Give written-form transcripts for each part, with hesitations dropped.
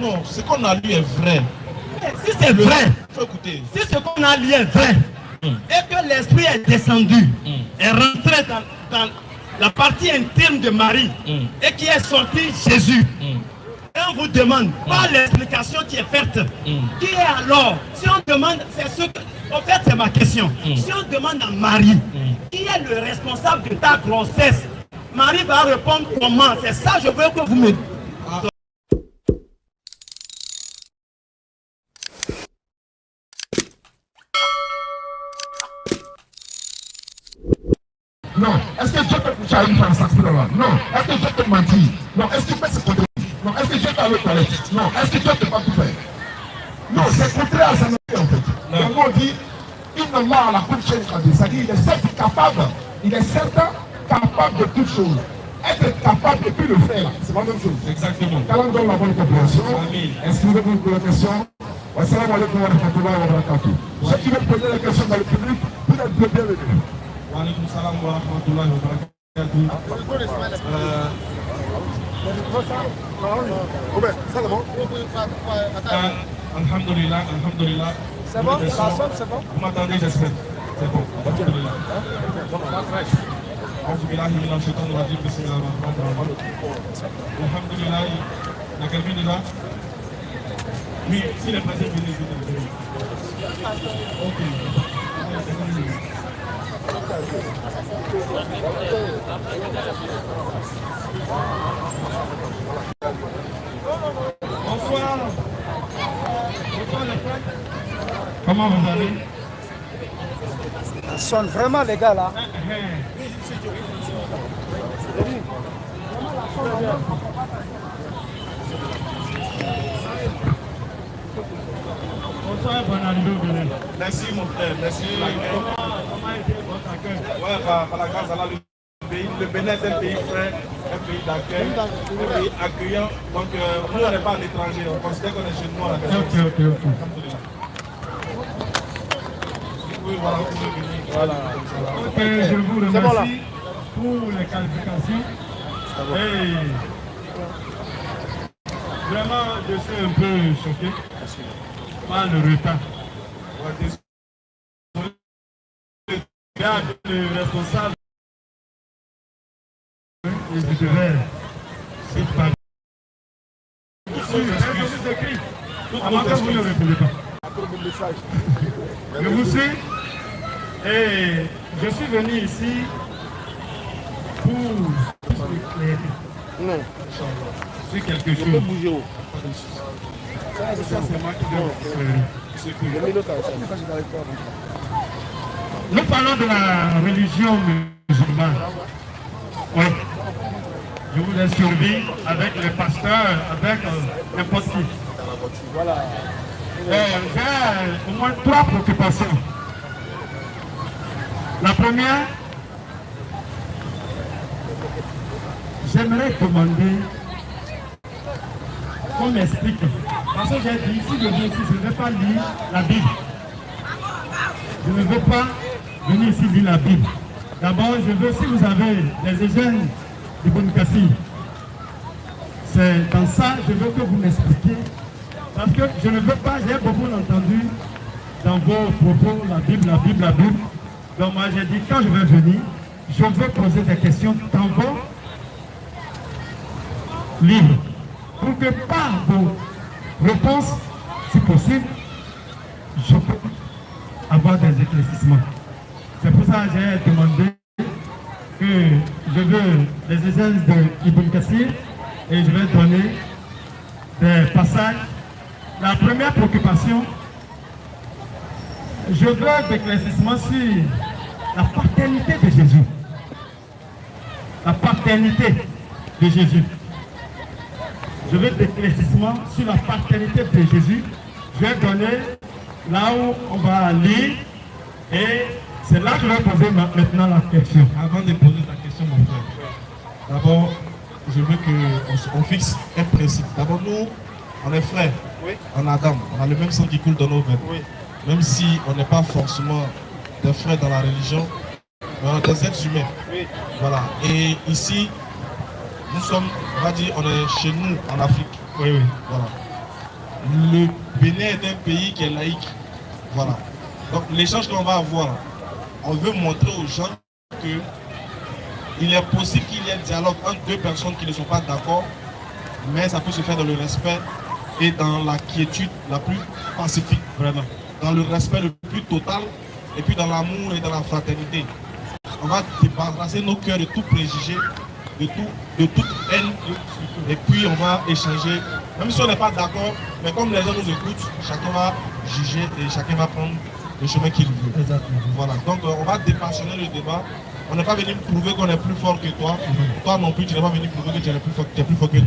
Non, ce qu'on a lu est vrai. Si c'est vrai, faut écouter. Si ce qu'on a lu est vrai, et que l'esprit est descendu, est rentré dans la partie intime de Marie, et qui est sorti Jésus, et on vous demande, par l'explication qui est faite, qui est alors, si on demande, c'est ce que, en fait c'est ma question, si on demande à Marie, qui est le responsable de ta grossesse, Marie va répondre comment? C'est ça je veux que vous me... Non. Est-ce que Dieu peut coucher à une femme sexuellement? Non. Est-ce que Dieu peut mentir? Non. Est-ce qu'il peut se contredire? Non. Est-ce que Dieu peut aller aux toilettes? Non. Est-ce que Dieu peut pas tout faire? Non, c'est contraire à sa nature en fait. Le mot dit, inna à la couche, c'est-à-dire il est certes capable, il est certain capable de toutes choses. Être capable et puis le faire, c'est pas la même chose. Exactement. Qu'Allah donne la bonne compréhension. Excusez-moi pour la question. Wassalamu alaikum wa rahmatullahi wa barakatuh. Ceux qui veulent poser la question dans le public, vous êtes le bienvenu. Wa alaikum salam wa rahmatullahi wa barakatuh. Alhamdulillah, alhamdulillah. C'est bon, ça sonne, c'est bon. Vous m'entendez, j'espère. C'est bon. Alhamdulillah. Alhamdulillah, il y a quelqu'un déjà? Oui, si les présidents viennent. Ok. Bonsoir. Bonsoir les frères. Comment vous allez? Ça sonne vraiment les gars là. Bonsoir, bon arrivée au Bénin. Merci mon frère, merci. Comment a été votre accueil? Ouais, par la grâce d'Allah, le Bénin est un pays frère, un pays d'accueil, un pays accueillant. Donc nous, on n'est pas en étranger, on considère qu'on est chez nous à la maison. Ok. Oui, voilà, vous pouvez venir. Voilà. Ok, je vous remercie pour les qualifications. Et vraiment, je suis un peu choqué par le retard. Le responsable, je devais, c'est pas. Avant que vous ne répondez pas. Je vous suis et je suis venu ici pour éclairer. C'est quelque chose. Ça, c'est moi qui dois Nous parlons de la religion musulmane. Oui. Je vous ai servi avec les pasteurs, avec n'importe qui. Voilà. J'ai au moins 3 préoccupations. La première, j'aimerais demander qu'on m'explique. Parce que j'ai dit, si je viens ici, je ne vais pas lire la Bible. Je ne veux pas venir ici lire la Bible. D'abord, je veux, si vous avez les égennes d'Ibn Kassir, c'est dans ça, je veux que vous m'expliquiez. Parce que je ne veux pas, j'ai beaucoup entendu dans vos propos la Bible. Donc moi j'ai dit, quand je vais venir, je veux poser des questions dans vos livres. Pour que par vos réponses, si possible, je peux avoir des éclaircissements. C'est pour ça que j'ai demandé que je veux les essences de Ibn Kassir et je vais donner des passages. La première préoccupation, je veux des éclaircissements sur la paternité de Jésus. La paternité de Jésus. Je veux des éclaircissements sur la paternité de Jésus. Je vais donner là où on va lire et c'est là que je vais poser maintenant la question. Avant de poser ta question, mon frère, d'abord, je veux qu'on fixe un principe. D'abord, nous, on est frères, oui. En Adam, on a le même sang qui coule dans nos veines. Oui. Même si on n'est pas forcément des frères dans la religion, mais on est des êtres humains. Oui. Voilà. Et ici, nous sommes, on va dire, on est chez nous en Afrique. Oui, oui. Voilà. le Bénin est un pays qui est laïque. Voilà. Donc l'échange qu'on va avoir, on veut montrer aux gens que il est possible qu'il y ait un dialogue entre deux personnes qui ne sont pas d'accord, mais ça peut se faire dans le respect et dans la quiétude la plus pacifique, vraiment. Dans le respect le plus total, et puis dans l'amour et dans la fraternité. On va débarrasser nos cœurs de tout préjugé, de toute haine, et puis on va échanger, même si on n'est pas d'accord, mais comme les gens nous écoutent, chacun va juger et chacun va prendre le chemin qu'il veut. Exactement. Voilà, donc on va dépassionner le débat. On n'est pas venu prouver qu'on est plus fort que toi. Toi non plus, tu n'es pas venu prouver que tu es plus fort que nous.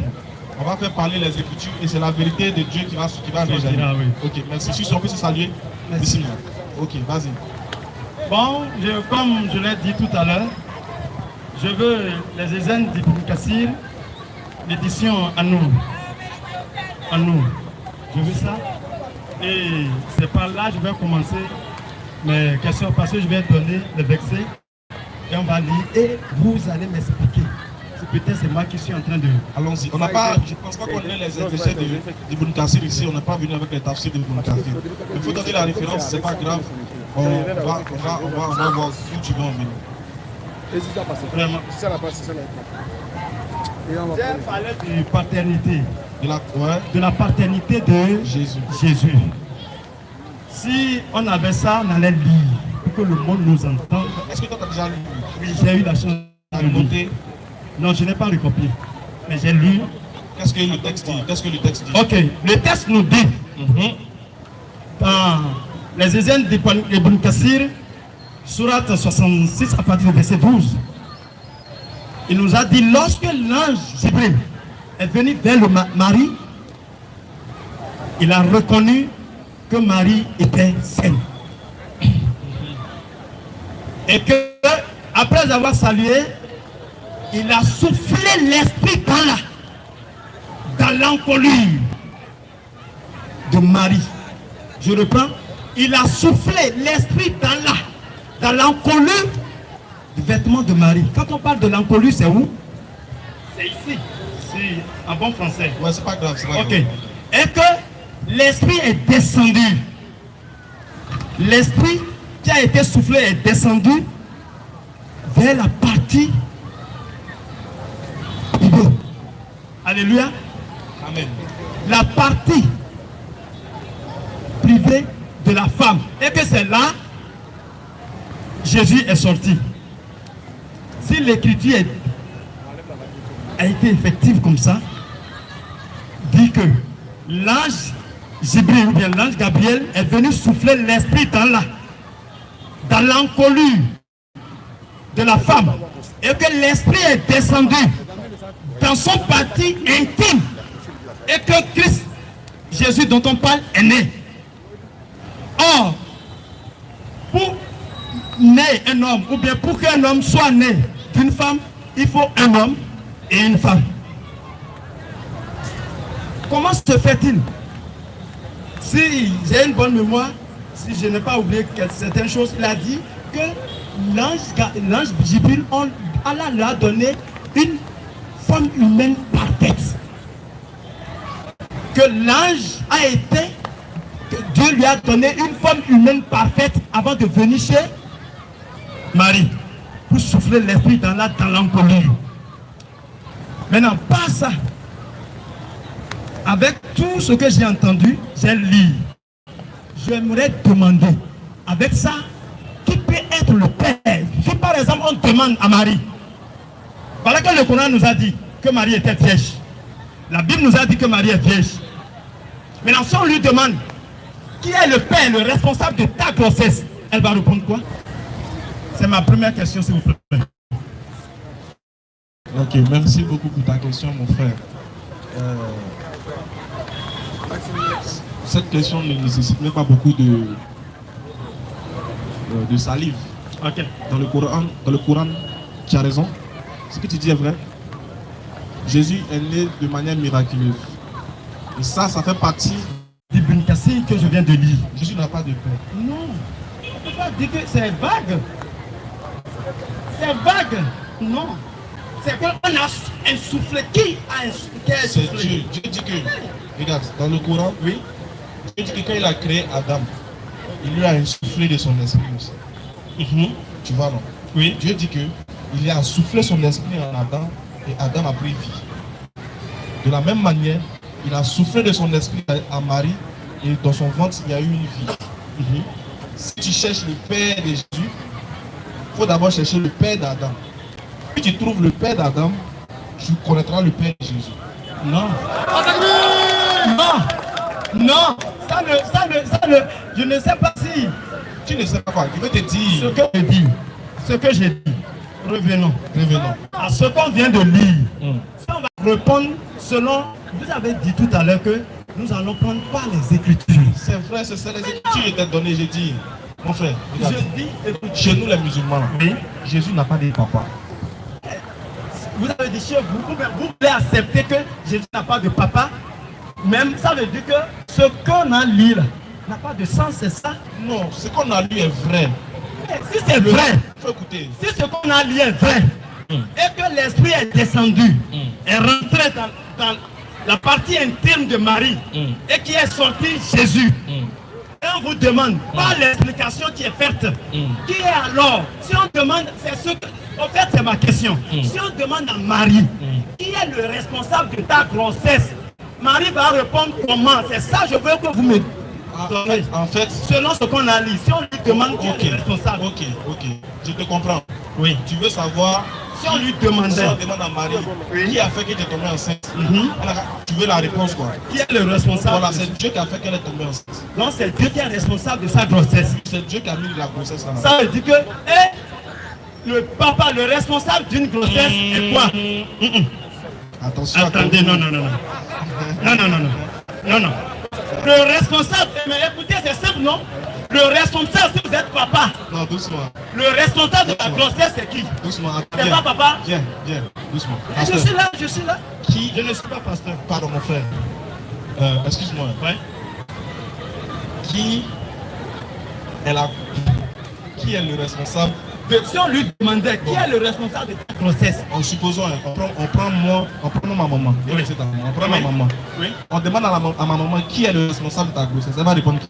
On va faire parler les Écritures et c'est la vérité de Dieu qui va réagir. Oui. Ok, merci. Si on peut se saluer. Merci. Ok, vas-y. Bon, comme je l'ai dit tout à l'heure, je veux les Ézènes d'Ibn Kassir, l'édition à nous. À nous. Je veux ça. Et c'est par là que je vais commencer mes questions parce que je vais donner le versets et on va lire et vous allez m'expliquer. Peut-être c'est moi qui suis en train de... Allons-y. On n'a pas, je ne pense pas qu'on ait les exégètes d'Ibn Kassir ici. On n'est pas venu avec les tafsirs d'Ibn Kassir. Il faut donner la référence, c'est pas grave. On va voir où tu vas en venir. Vraiment. J'ai parlé de paternité. De la paternité de Jésus. Si on avait ça, on allait lire pour que le monde nous entende. Est-ce que toi tu as déjà lu? Oui, j'ai eu la chance de noter. Non, je n'ai pas recopié, mais j'ai lu. Qu'est-ce que le texte dit? Ok, le texte nous dit, dans les Ézènes d'Ibn Kassir, sourate 66 à partir du verset 12, il nous a dit, lorsque l'ange Jibril est venu vers le Marie, il a reconnu que Marie était saine. Et que, après avoir salué, il a soufflé l'esprit dans l'encolure de Marie. Je reprends. Il a soufflé l'esprit dans l'encolure du vêtement de Marie. Quand on parle de l'encolure, c'est où? C'est ici. C'est en bon français. Ouais, c'est pas grave. Ok. Et que l'esprit est descendu. L'esprit qui a été soufflé est descendu vers la partie. Alléluia. Amen. La partie privée de la femme. Et que c'est là Jésus est sorti. Si l'écriture a été effective comme ça, dit que l'ange Jibril ou bien l'ange Gabriel est venu souffler l'esprit dans l'encolure de la femme. Et que l'esprit est descendu dans son parti intime. Et que Christ, Jésus dont on parle, est né. Or, pour naître un homme, ou bien pour qu'un homme soit né d'une femme, il faut un homme et une femme. Comment se fait-il? Si j'ai une bonne mémoire, si je n'ai pas oublié certaines choses, il a dit que l'ange Jibril, Allah lui a donné une femme humaine parfaite. Que l'ange a été, que Dieu lui a donné une femme humaine parfaite avant de venir chez Marie pour souffler l'esprit dans l'encolure. Maintenant, pas ça. Avec tout ce que j'ai entendu, j'ai lu. J'aimerais demander, avec ça, qui peut être le père? Si par exemple on demande à Marie, voilà que le Coran nous a dit que Marie était vierge. La Bible nous a dit que Marie est vierge. Maintenant, si on lui demande qui est le père, le responsable de ta grossesse, elle va répondre quoi? C'est ma première question, s'il vous plaît. Ok, merci beaucoup pour ta question, mon frère. Cette question ne nécessite même pas beaucoup de salive. Ok. Dans le Coran, tu as raison. Ce que tu dis est vrai. Jésus est né de manière miraculeuse. Et ça fait partie d'Ibn Kassir que je viens de lire. Jésus n'a pas de père. Non. On ne peut pas dire que c'est vague. C'est vague. Non. C'est qu'on a un souffle. Qui a un souffle? C'est Dieu. Dieu dit que Regarde, dans le Coran, oui, Dieu dit que quand il a créé Adam, il lui a insufflé de son esprit aussi. Tu vois, non? Oui. Dieu dit que il a soufflé son esprit en Adam et Adam a pris vie. De la même manière, il a soufflé de son esprit à Marie et dans son ventre, il y a eu une vie. Si tu cherches le père de Jésus, il faut d'abord chercher le père d'Adam. Si tu trouves le père d'Adam, tu connaîtras le père de Jésus. Non. Non. Non. Je ne sais pas si. Tu ne sais pas quoi. Je vais te dire. Ce que j'ai dit. Revenons. Revenons. À ce qu'on vient de lire. Si on va répondre selon. Vous avez dit tout à l'heure que nous allons prendre par les Écritures. C'est vrai, c'est ça les Écritures que je t'ai donné. J'ai dit, mon frère, regarde, Je dis, écoute, chez nous les musulmans, oui. Jésus n'a pas dit papa. Vous avez dit chez vous, vous voulez accepter que Jésus n'a pas de papa. Même ça veut dire que ce qu'on a lu là n'a pas de sens, c'est ça? Non, ce qu'on a lu est vrai. Mais si c'est vrai, il faut écouter. si ce qu'on a lu est vrai, et que l'esprit est descendu, est rentré dans la partie intime de Marie, et qui est sorti Jésus, et on vous demande, par l'explication qui est faite, qui est alors, si on demande, c'est ce que, en fait c'est ma question, si on demande à Marie, qui est le responsable de ta grossesse, Marie va répondre comment? C'est ça je veux que vous me donnez. En fait, Selon ce qu'on a lu, si on lui demande qui est le responsable. Ok, je te comprends. Oui. Tu veux savoir, Si on lui demandait, si on demande à Marie, qui a fait qu'elle est tombée enceinte, tu veux la réponse quoi? qui est le responsable? Voilà, c'est Dieu qui a fait qu'elle est tombée enceinte. Non, c'est Dieu qui est responsable de sa grossesse. C'est Dieu qui a mis la grossesse là. Ça veut dire que le papa, le responsable d'une grossesse est quoi? Attention. Attendez, non. Le responsable, mais écoutez, c'est simple, non? Le responsable, si vous êtes papa, Non, doucement. le responsable de la grossesse, c'est qui? Doucement. C'est pas papa? Viens, doucement. Je suis là. Qui? Je ne suis pas pasteur. Pardon, mon frère. Excuse-moi. Ouais. Qui est le responsable? Si on lui demandait qui est le responsable de ta grossesse, En supposant, on prend ma maman. Oui. C'est ta maman. On prend ma maman. oui. On demande à ma maman qui est le responsable de ta grossesse. Elle va répondre qui?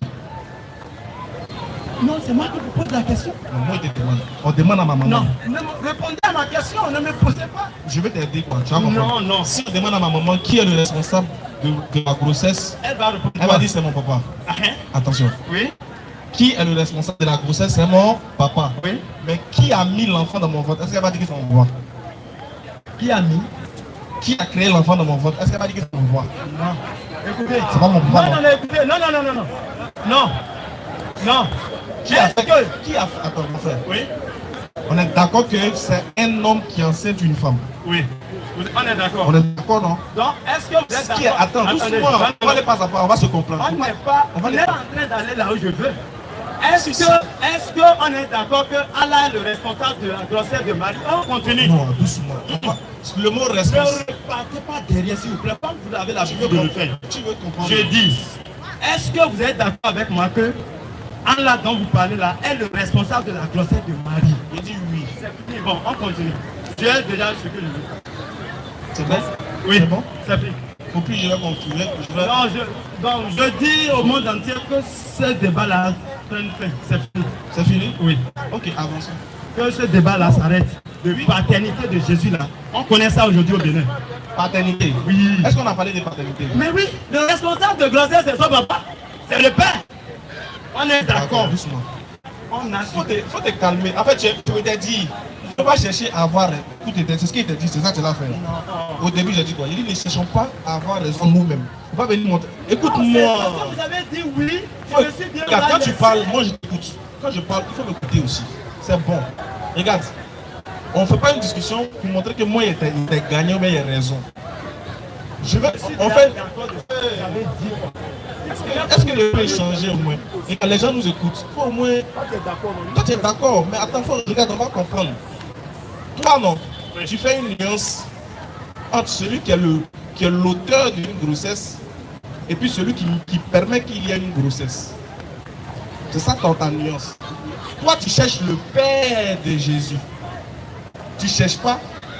Non, c'est moi qui vous pose la question. Non, moi, je te demande. On demande à ma maman. Non, ne me répondez à ma question, ne me posez pas. Je vais t'aider quoi. Tu vas comprendre. Non. Si on demande à ma maman qui est le responsable de ma grossesse, Elle va répondre. elle va dire c'est mon papa. Ah, hein? Attention. Oui. Qui est le responsable de la grossesse? C'est mon papa. Oui. Mais qui a mis l'enfant dans mon ventre? Est-ce qu'elle va dire que c'est mon papa? Qui a mis? Qui a créé l'enfant dans mon ventre? Est-ce qu'elle va dire que c'est mon papa? Non. Écoutez. C'est pas mon papa. Non, écoutez. Non. Qui a fait que... Attends, mon frère. Oui. On est d'accord que c'est un homme qui enceinte une femme. Oui. On est d'accord. On est d'accord, non? Donc, est-ce que vous êtes Qui est... d'accord? Attends, Attendez, doucement. On va aller pas à pas, on va se comprendre. On n'est pas On va on les- est en train d'aller là où je veux. Est-ce qu'on est d'accord que Allah est le responsable de la grossesse de Marie? On continue. Non, doucement. Le mot Ne responsable. repartez pas derrière, s'il vous plaît, comme vous avez Tu l'habitude veux de le faire. comprendre? Tu veux comprendre? Je dis, est-ce que vous êtes d'accord avec moi que Allah dont vous parlez là est le responsable de la grossesse de Marie? Je dis oui. C'est fini. Bon, on continue. Tu as déjà ce que je veux. C'est bon? Oui, C'est bon? c'est fini. Au plus je vais continuer, Donc, je dis au monde entier que ce débat-là prenne fin. C'est fini. C'est fini? Oui. Ok, avançons. Que ce débat-là s'arrête. De paternité de Jésus là. On connaît ça aujourd'hui au Bénin. Paternité. Oui. Est-ce qu'on a parlé de paternité? Mais oui, le responsable de grossesse, c'est son papa. C'est le père. On est d'accord. Doucement. On a Faut te calmer. En fait, je t'ai dit, ne peux pas chercher à avoir tout était. C'est ce qu'il t'a dit, c'est ça que tu l'as fait. Au début, j'ai dit quoi? J'ai dit, ne cherchons pas à avoir raison nous-mêmes. Faut pas venir montrer. Écoute-moi. Vous avez dit oui. Je me suis bien Regarde, quand laissé. tu parles, moi je t'écoute. Quand je parle, il faut m'écouter aussi. C'est bon. Regarde, on ne fait pas une discussion pour montrer que moi, il était gagnant, mais il a raison. Je veux. En fait, est-ce que le peut changer au moins? Et quand les gens nous écoutent, il faut au moins. Toi, tu es d'accord, mais attends, regarde, on va comprendre. Toi, non. Tu fais une nuance entre celui qui est l'auteur d'une grossesse et puis celui qui permet qu'il y ait une grossesse. C'est ça ta nuance. Toi, tu cherches le Père de Jésus. Tu ne cherches pas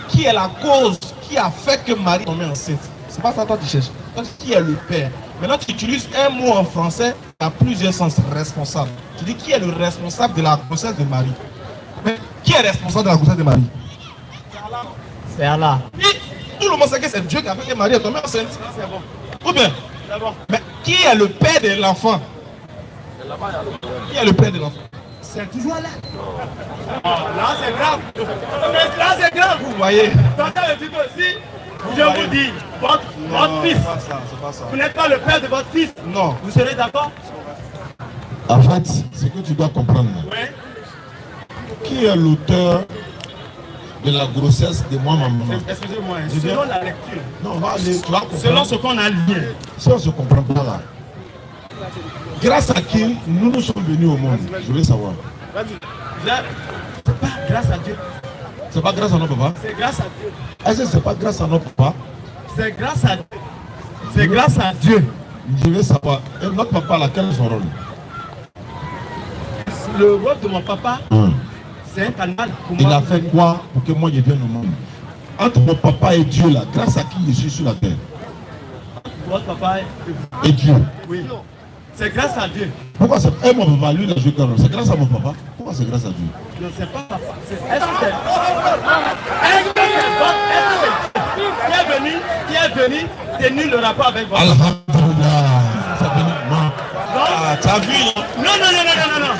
qui est la cause qui a fait que Marie tombe enceinte. C'est pas ça toi tu cherches. Donc, qui est le père? Maintenant, tu utilises un mot en français qui a plusieurs sens. Responsable. Tu dis qui est le responsable de la grossesse de Marie? Mais qui est responsable de la grossesse de Marie? C'est Allah. Oui, tout le monde sait que c'est Dieu qui a fait que Marie est tombée enceinte. C'est bon. Ou bien? C'est bon. Mais qui est le père de l'enfant? Qui est le père de l'enfant? C'est toujours là. Là, c'est grave. Là, c'est grave. Vous voyez? Tentez de dire que si je vous dis, votre fils, C'est pas ça. vous n'êtes pas le père de votre fils, Non. vous serez d'accord? En fait, ce que tu dois comprendre, Oui. qui est l'auteur de la grossesse de moi, ma maman? Excusez-moi, Je viens- selon la lecture, Non, on va aller, tu vas comprendre. selon ce qu'on a lu, Si on se comprend pas là, grâce à qui nous sommes venus au monde? Je veux savoir. c'est pas grâce à Dieu, C'est pas grâce à nos papas? c'est grâce à Dieu. Est-ce que c'est pas grâce à nos papas? C'est grâce à Dieu. C'est grâce à Dieu. Je veux savoir. Et notre papa, là, quel est son rôle? Le rôle de mon papa, Hein. c'est un canal pour Il moi. a fait quoi pour que moi je vienne au monde? Entre mon papa et Dieu, là, grâce à qui je suis sur la terre? Votre papa, Et Dieu. oui. C'est grâce à Dieu. Pourquoi c'est. Et mon papa, lui, il a joué quand même. C'est grâce à mon papa? Pourquoi c'est grâce à Dieu? Non, c'est pas papa. Est-ce que c'est qui est venu tenir le rapport avec votre papa? Alhamdulillah. Ça venu moi. Ah, tu as vu, Non, non, non, non, non, non, non.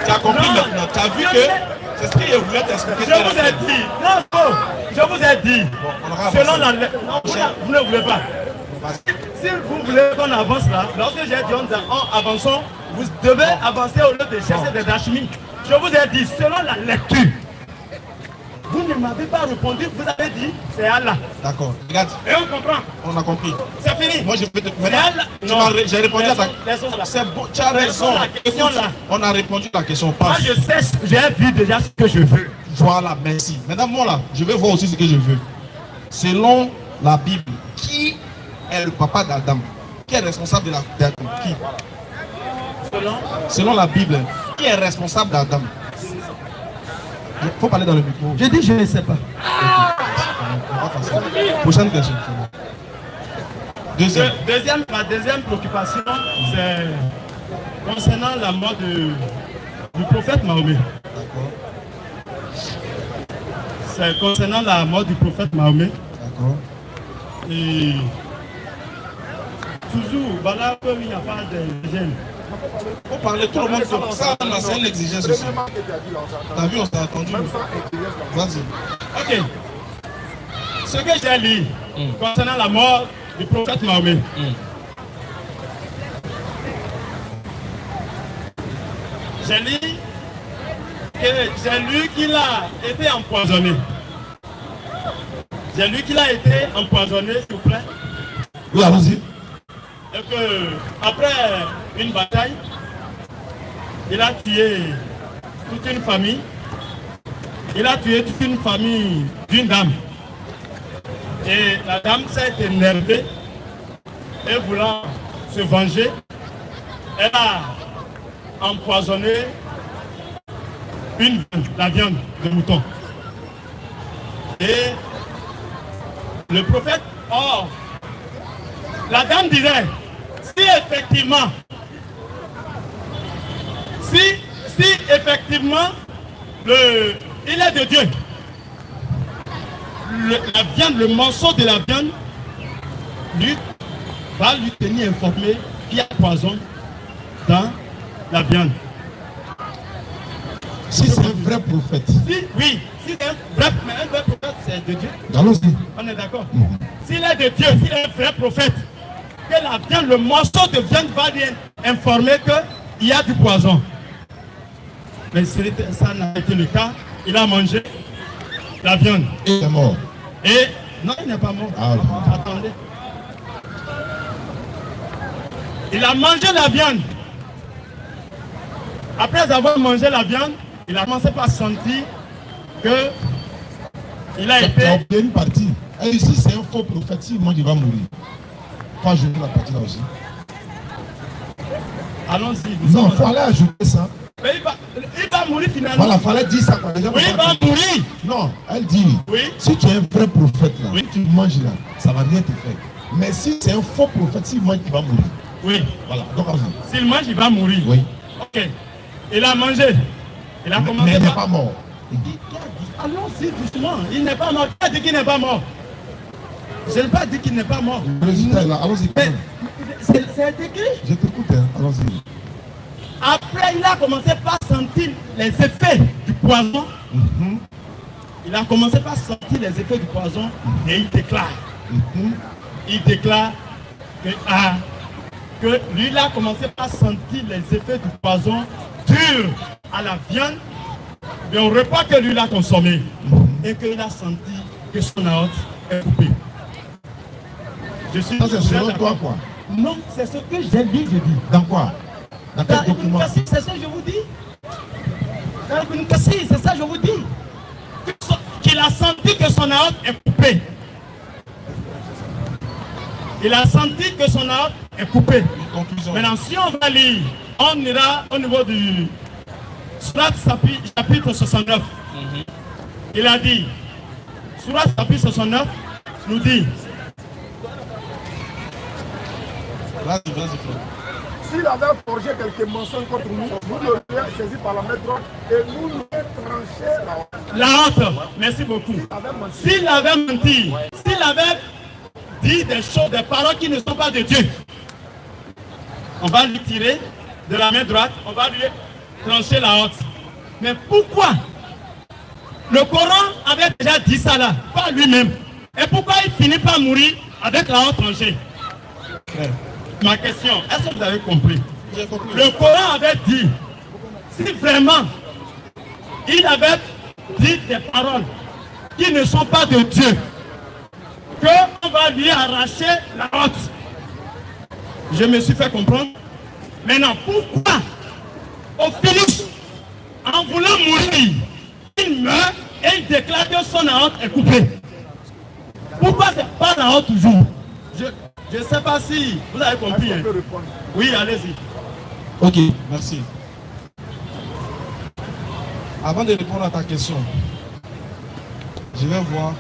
tu as compris Non. maintenant. Tu as vu que c'est ce que je voulais t'expliquer. Je vous ai dit. Non, non. Je vous ai dit. on aura Selon avancé. la. Non, vous ne voulez pas. Si vous voulez qu'on avance là, lorsque j'ai dit en avançons, vous devez avancer au lieu de chercher des dachmis. Je vous ai dit, selon la lecture, vous ne m'avez pas répondu, vous avez dit, c'est Allah. D'accord. Regarde, Et on comprend. on a compris. C'est fini. Moi, je peux te. C'est Allah. Non. J'ai répondu à ta. Laissons là. C'est bon, tu as raison. la question là. On a répondu à la question. Moi, Passe. je sais, j'ai vu déjà ce que je veux. Voilà, merci. Maintenant, moi là, je vais voir aussi ce que je veux. Selon la Bible, qui est le papa d'Adam? Qui est responsable de d'Adam? Qui? Selon la Bible, qui est responsable d'Adam? Il faut parler dans le micro. Je dis, je ne sais pas. On va passer. Prochaine question. Deuxième. Ma deuxième préoccupation, c'est concernant la mort du prophète Mahomet. D'accord. C'est concernant la mort du prophète Mahomet. D'accord. Et toujours, voilà, comme il n'y a pas de gêne. Il faut parler tout le monde. Ça, c'est une exigence aussi. T'as vu, on s'est attendu. Vas-y. Ok. Ce que j'ai lu concernant la mort du prophète Mahomet. J'ai lu qu'il a été empoisonné. J'ai lu qu'il a été empoisonné, s'il vous plaît. Oui, allons-y. Et que, après une bataille, il a tué toute une famille. Il a tué toute une famille d'une dame. Et la dame s'est énervée et voulant se venger, elle a empoisonné la viande de mouton. Et le prophète, la dame disait, si effectivement il est de Dieu, la viande, le morceau de la viande va lui tenir informé qu'il y a poison dans la viande. Si c'est un vrai prophète. Si c'est un vrai prophète, c'est de Dieu. Allons-y. On est d'accord. S'il est de Dieu, s'il est un vrai prophète, que la viande, le morceau de viande va lui informer qu'il y a du poison. Mais ça n'a pas été le cas. Il a mangé la viande. Et il est mort. Et non, il n'est pas mort. Ah, Attendez. Il a mangé la viande. Après avoir mangé la viande, il a commencé par sentir que il a été. Il y a une partie. Et ici, c'est un faux prophète. Si moi, il va mourir. Quand je veux la partie là aussi. Allons-y. Non, il faut aller ajouter ça. Mais il va mourir finalement. Voilà, il fallait dire ça. Oui, il va mourir. Non, elle dit, Oui. si tu es un vrai prophète là, Oui. tu manges là, ça va rien te faire. Mais si c'est un faux prophète, s'il mange, il va mourir. Oui. Voilà. Donc, allons-y. S'il mange, il va mourir. Oui. Ok. Il a mangé. Il a commencé mais il n'est par... pas mort. Il dit, allons-y doucement. Il n'est pas mort. Qui a dit qu'il n'est pas mort? Je n'ai pas dit qu'il n'est pas mort. Le résultat est là. Allons-y. C'est écrit. Je t'écoute. Hein. Allons-y. Après, il a commencé par sentir les effets du poison. Il a commencé par sentir les effets du poison et il déclare. Il déclare que lui, il a commencé par sentir les effets du poison dur à la viande et au repas que lui, il a consommé. Et qu'il a senti que son aorte est coupée. Je suis Ça, c'est selon toi, quoi? Non, c'est ce que j'ai lu, je dis. Dans quoi? Dans quel document? C'est ça que je vous dis. C'est ça que je vous dis. Qu'il a senti que son aorte est coupée. Il a senti que son aorte est coupée. Maintenant, si on va lire, on ira au niveau du Surat chapitre 69. Il a dit, Surat chapitre 69 nous dit, s'il avait forgé quelques mensonges contre nous, nous l'aurions saisi par la main droite et nous l'aurions tranché la honte. Merci beaucoup. S'il avait menti, s'il avait dit des choses, des paroles qui ne sont pas de Dieu, on va lui tirer de la main droite, on va lui trancher la honte. Mais pourquoi? Le Coran avait déjà dit ça là, pas lui-même. Et pourquoi il finit par mourir avec la honte tranchée? Ma question, est-ce que vous avez compris? Le Coran avait dit, si vraiment il avait dit des paroles qui ne sont pas de Dieu, qu'on va lui arracher la honte. Je me suis fait comprendre. Maintenant, pourquoi au finish, en voulant mourir, il meurt et il déclare que son honte est coupée? Pourquoi c'est pas la honte toujours? Je ne sais pas si vous avez compris. Hein. Oui, allez-y. Ok, merci. Avant de répondre à ta question, je vais voir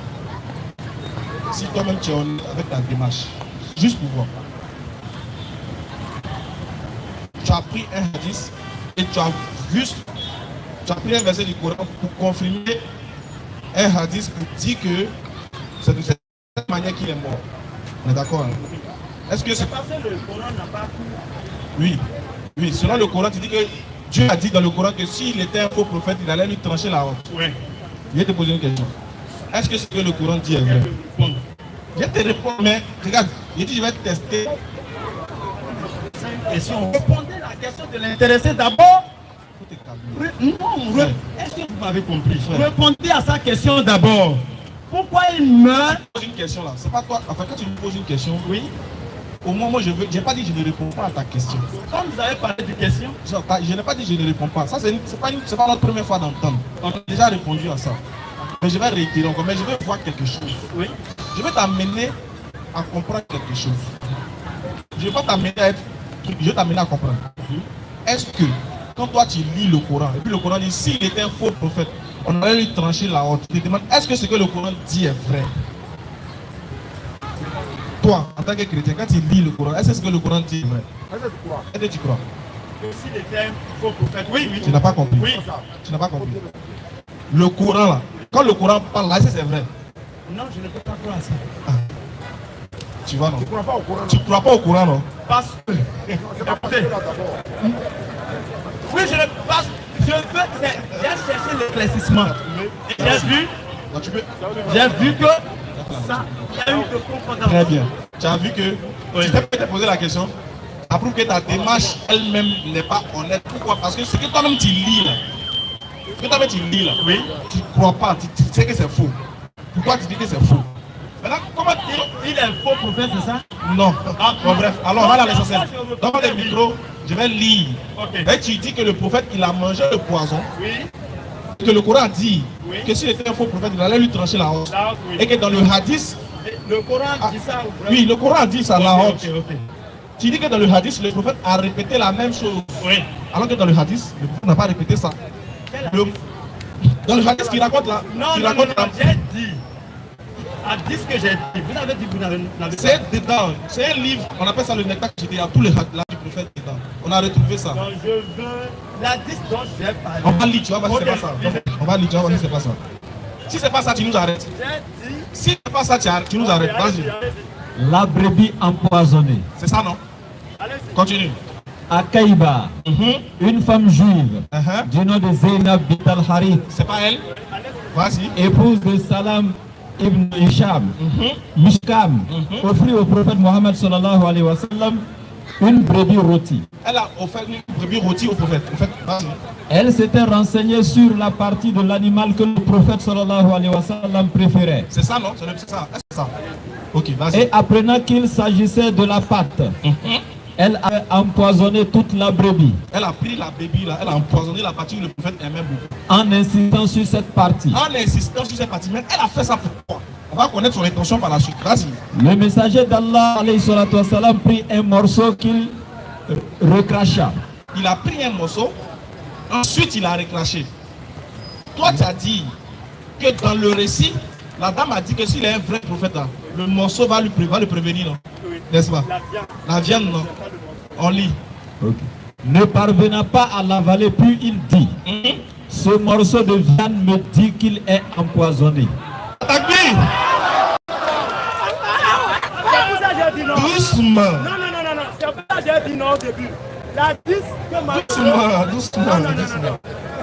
si toi-même tu es honnête avec ta démarche. Juste pour voir. Tu as pris un hadith et tu as pris un verset du Coran pour confirmer un hadith pour dire que c'est de cette manière qu'il est mort. On est d'accord, hein? Est-ce que c'est parce que le Coran n'a pas... Oui, oui, selon le Coran, tu dis que Dieu a dit dans le Coran que s'il était un faux prophète, il allait lui trancher la honte. Oui. Je vais te poser une question. Est-ce que ce que le Coran dit est vrai? Je vais te répondre, mais regarde, je dis je vais tester. Répondez à la question de l'intéressé d'abord. Non, est-ce que vous m'avez compris? Répondez à sa question d'abord. Pourquoi il meurt? Je pose une question là. C'est pas toi. Enfin, quand tu me poses une question, oui. Au moins, moi, je veux. J'ai pas dit que je ne réponds pas à ta question. Quand vous avez parlé de question, je n'ai pas dit que je ne réponds pas. Ça, c'est pas notre première fois d'entendre. On a déjà répondu à ça. Mais je vais réitérer encore. Mais je vais voir quelque chose. Oui. Je vais t'amener à comprendre quelque chose. Je ne vais pas t'amener à être. Je vais t'amener à comprendre. Est-ce que quand toi tu lis le Coran et puis le Coran dit s'il était un faux prophète, on allait lui trancher la honte. Tu te demandes, est-ce que ce que le Coran dit est vrai? Toi, en tant que chrétien, quand tu lis le Coran, est-ce que ce que le Coran dit est vrai? Est-ce que tu crois? S'il était un faux prophète, oui, oui. Tu n'as pas compris. Oui. Tu n'as pas compris. Le Coran là, quand le Coran parle là, est-ce que c'est vrai? Non, je ne peux pas croire à ça. Ah. Tu vois, non? Tu ne crois pas au Coran? Tu ne crois pas au Coran, non? Parce que... Écoutez. Oui, je ne passe. Je veux chercher l'éclaircissement. J'ai vu que ça, il y a eu de confondance. Très bien. Tu as vu que tu t'es posé la question. Ça prouve que ta démarche elle-même n'est pas honnête. Pourquoi? Parce que ce que toi-même tu lis là, oui, tu ne crois pas, tu sais que c'est faux. Pourquoi tu dis que c'est faux? Maintenant, comment il est faux prophète, c'est ça? Non. Bon, bref, alors on va à l'essentiel. Dans le micro, je vais lire. Okay. Et tu dis que le prophète, il a mangé le poison. Oui. Que le Coran dit que s'il était un faux prophète, il allait lui trancher la honte. Oui. Et que dans le hadith... Le Coran dit ça? Oui, le Coran dit ça, la honte. Okay. Tu dis que dans le hadith, le prophète a répété la même chose. Oui. Alors que dans le hadith, le prophète n'a pas répété ça. Dans le hadith qui raconte là... Non, j'ai dit. a dit ce que j'ai dit. Vous avez dit que vous n'avez pas. C'est dedans. C'est un livre, on appelle ça le nectar que j'ai dit. Il y a tous les hadiths du prophète dedans. On a retrouvé ça. Donc je veux la distance dont j'ai parlé. On va lire, tu vas voir si c'est pas ça. On va lire, tu vas voir si c'est pas ça. Si c'est pas ça, tu nous arrêtes. Si c'est pas ça, tu nous arrêtes. Vas-y. La brebis empoisonnée. C'est ça, non? Continue. À Kaïba, une femme juive du nom de Zainab bint al-Harith, C'est pas elle? Vas-y. épouse de Salam ibn Hisham, Mishkam, offrit au prophète Mohammed sallallahu alayhi wa sallam une brebis rôtie. Elle a offert une brebis rôtie au prophète. Vas-y. Elle s'était renseignée sur la partie de l'animal que le prophète sallallahu alayhi wa sallam préférait. C'est ça, non? C'est ça. Est-ce que c'est ça? Ok, vas-y. Et apprenant qu'il s'agissait de la pâte, elle a empoisonné toute la brebis Elle a pris la brebis là, elle a empoisonné la partie où le prophète aimait beaucoup. en insistant sur cette partie. En insistant sur cette partie, mais elle a fait ça pourquoi? On va connaître son intention par la suite. Vas-y. Le messager d'Allah alayhi salatu wa salam prit un morceau qu'il recracha. Il a pris un morceau, ensuite il a recraché. Toi, tu as dit que dans le récit, la dame a dit que s'il est un vrai prophète, là, le morceau va le prévenir, non? N'est-ce pas? La viande, non? On lit. Ne parvenant pas à l'avaler, puis il dit, ce morceau de viande me dit qu'il est empoisonné. Takbir! C'est pour ça que j'ai dit non. Doucement! Non. C'est pour ça que j'ai dit non au début. La 10 que ma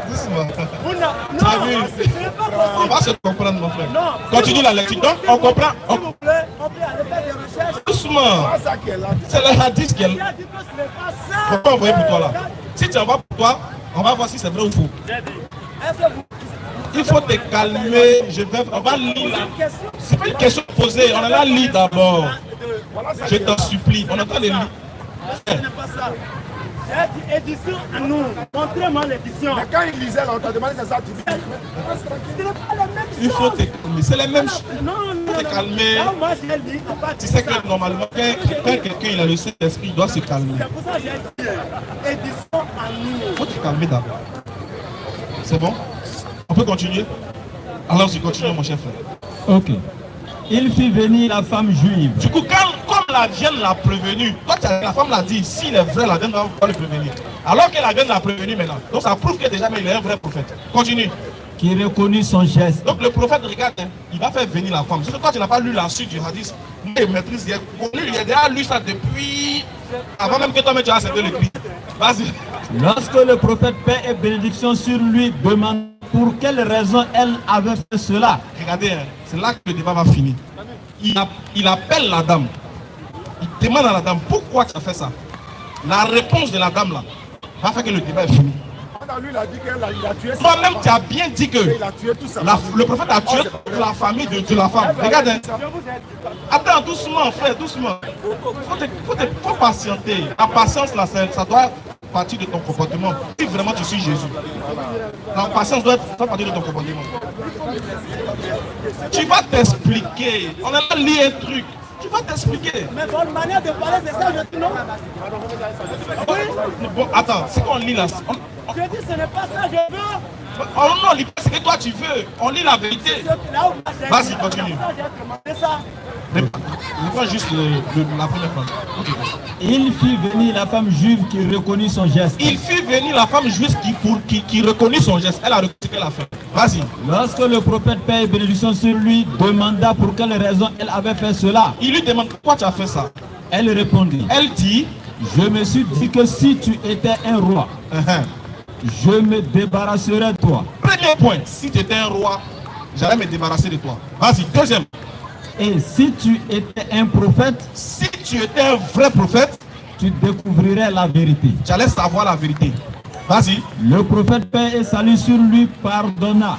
Doucement. Vous Tu as vu? non, ce n'est pas On possible. va se comprendre, mon frère. Non. Continue la lecture. Donc, on comprend. S'il vous plaît, on peut aller faire des recherches. Doucement. C'est ça qu'elle a dit. C'est le hadith qu'elle. Elle a dit que ce n'est pas ça. On va envoyer pour toi là. Si tu envoies pour toi, on va voir si c'est vrai ou faux. J'ai dit. Est-ce que vous... Il faut te calmer. On va lire là. C'est pas une question posée. On la lit d'abord. Je t'en supplie. On entend les lire. Ce n'est pas ça. J'ai dit édition à nous. Montrez-moi l'édition. Mais quand il lisait là, on t'a demandé c'est ça, tu dis. Ce n'est pas la même chose. Il faut te calmer. C'est les mêmes choses. Non. Il faut te calmer. Là, moi, j'ai lu. Tu sais que normalement, quand quelqu'un il a le Saint-Esprit, il doit se calmer. C'est pour ça que j'ai dit édition à nous. Il faut te calmer d'abord. C'est bon? On peut continuer? Alors, je continue, mon cher frère. Ok. Il fit venir la femme juive. Du coup, comme la viande l'a prévenu, la femme l'a dit, s'il est vrai, la viande va le prévenir. Alors que la viande l'a prévenu maintenant. Donc ça prouve que déjà, mais il est un vrai prophète. Continue. Qui reconnut son geste. Donc le prophète, regarde, il va faire venir la femme. Surtout quand tu n'as pas lu la suite du hadith, moi je maîtrise, il a déjà lu ça depuis, avant même que toi-même tu as accepté le Christ. Vas-y. Lorsque le prophète, paix et bénédiction sur lui, demande pour quelle raison elle avait fait cela. Regardez, hein, c'est là que le débat va finir. Il appelle la dame. Il demande à la dame, pourquoi tu as fait ça? La réponse de la dame là va faire que le débat est fini. Lui, il a dit qu'il a tué. Toi-même, tu as bien dit que il a tué tout ça. le prophète a tué toute la famille de la femme. Regarde, hein. Attends, doucement, frère, doucement. Faut patienter. La patience, là, ça doit partir de ton comportement. Si vraiment tu suis Jésus, la patience doit partir de ton comportement. Tu vas t'expliquer. On a lu un truc. Tu vas t'expliquer. Mais votre manière de parler, c'est ça, je dis non. Bon, attends, c'est qu'on lit là. Je dis, ce n'est pas ça, je veux. Oh non, lis pas ce que toi tu veux. On lit la vérité. Vas-y, continue. Je prends juste la première phrase. Okay. Il fit venir la femme juive qui reconnut son geste. Il fit venir la femme juive qui reconnut son geste. Elle a reconnu qu'elle a fait. Vas-y. Lorsque le prophète, paix et bénédiction sur lui, demanda pour quelle raison elle avait fait cela. Il lui demande pourquoi tu as fait ça. Elle répondit. Elle dit, je me suis dit que si tu étais un roi, je me débarrasserais de toi. Premier point, si tu étais un roi, j'allais me débarrasser de toi. Vas-y, deuxième. Et si tu étais un prophète, si tu étais un vrai prophète, tu découvrirais la vérité. Tu allais savoir la vérité. Vas-y. Le prophète, paix et salut sur lui, pardonna.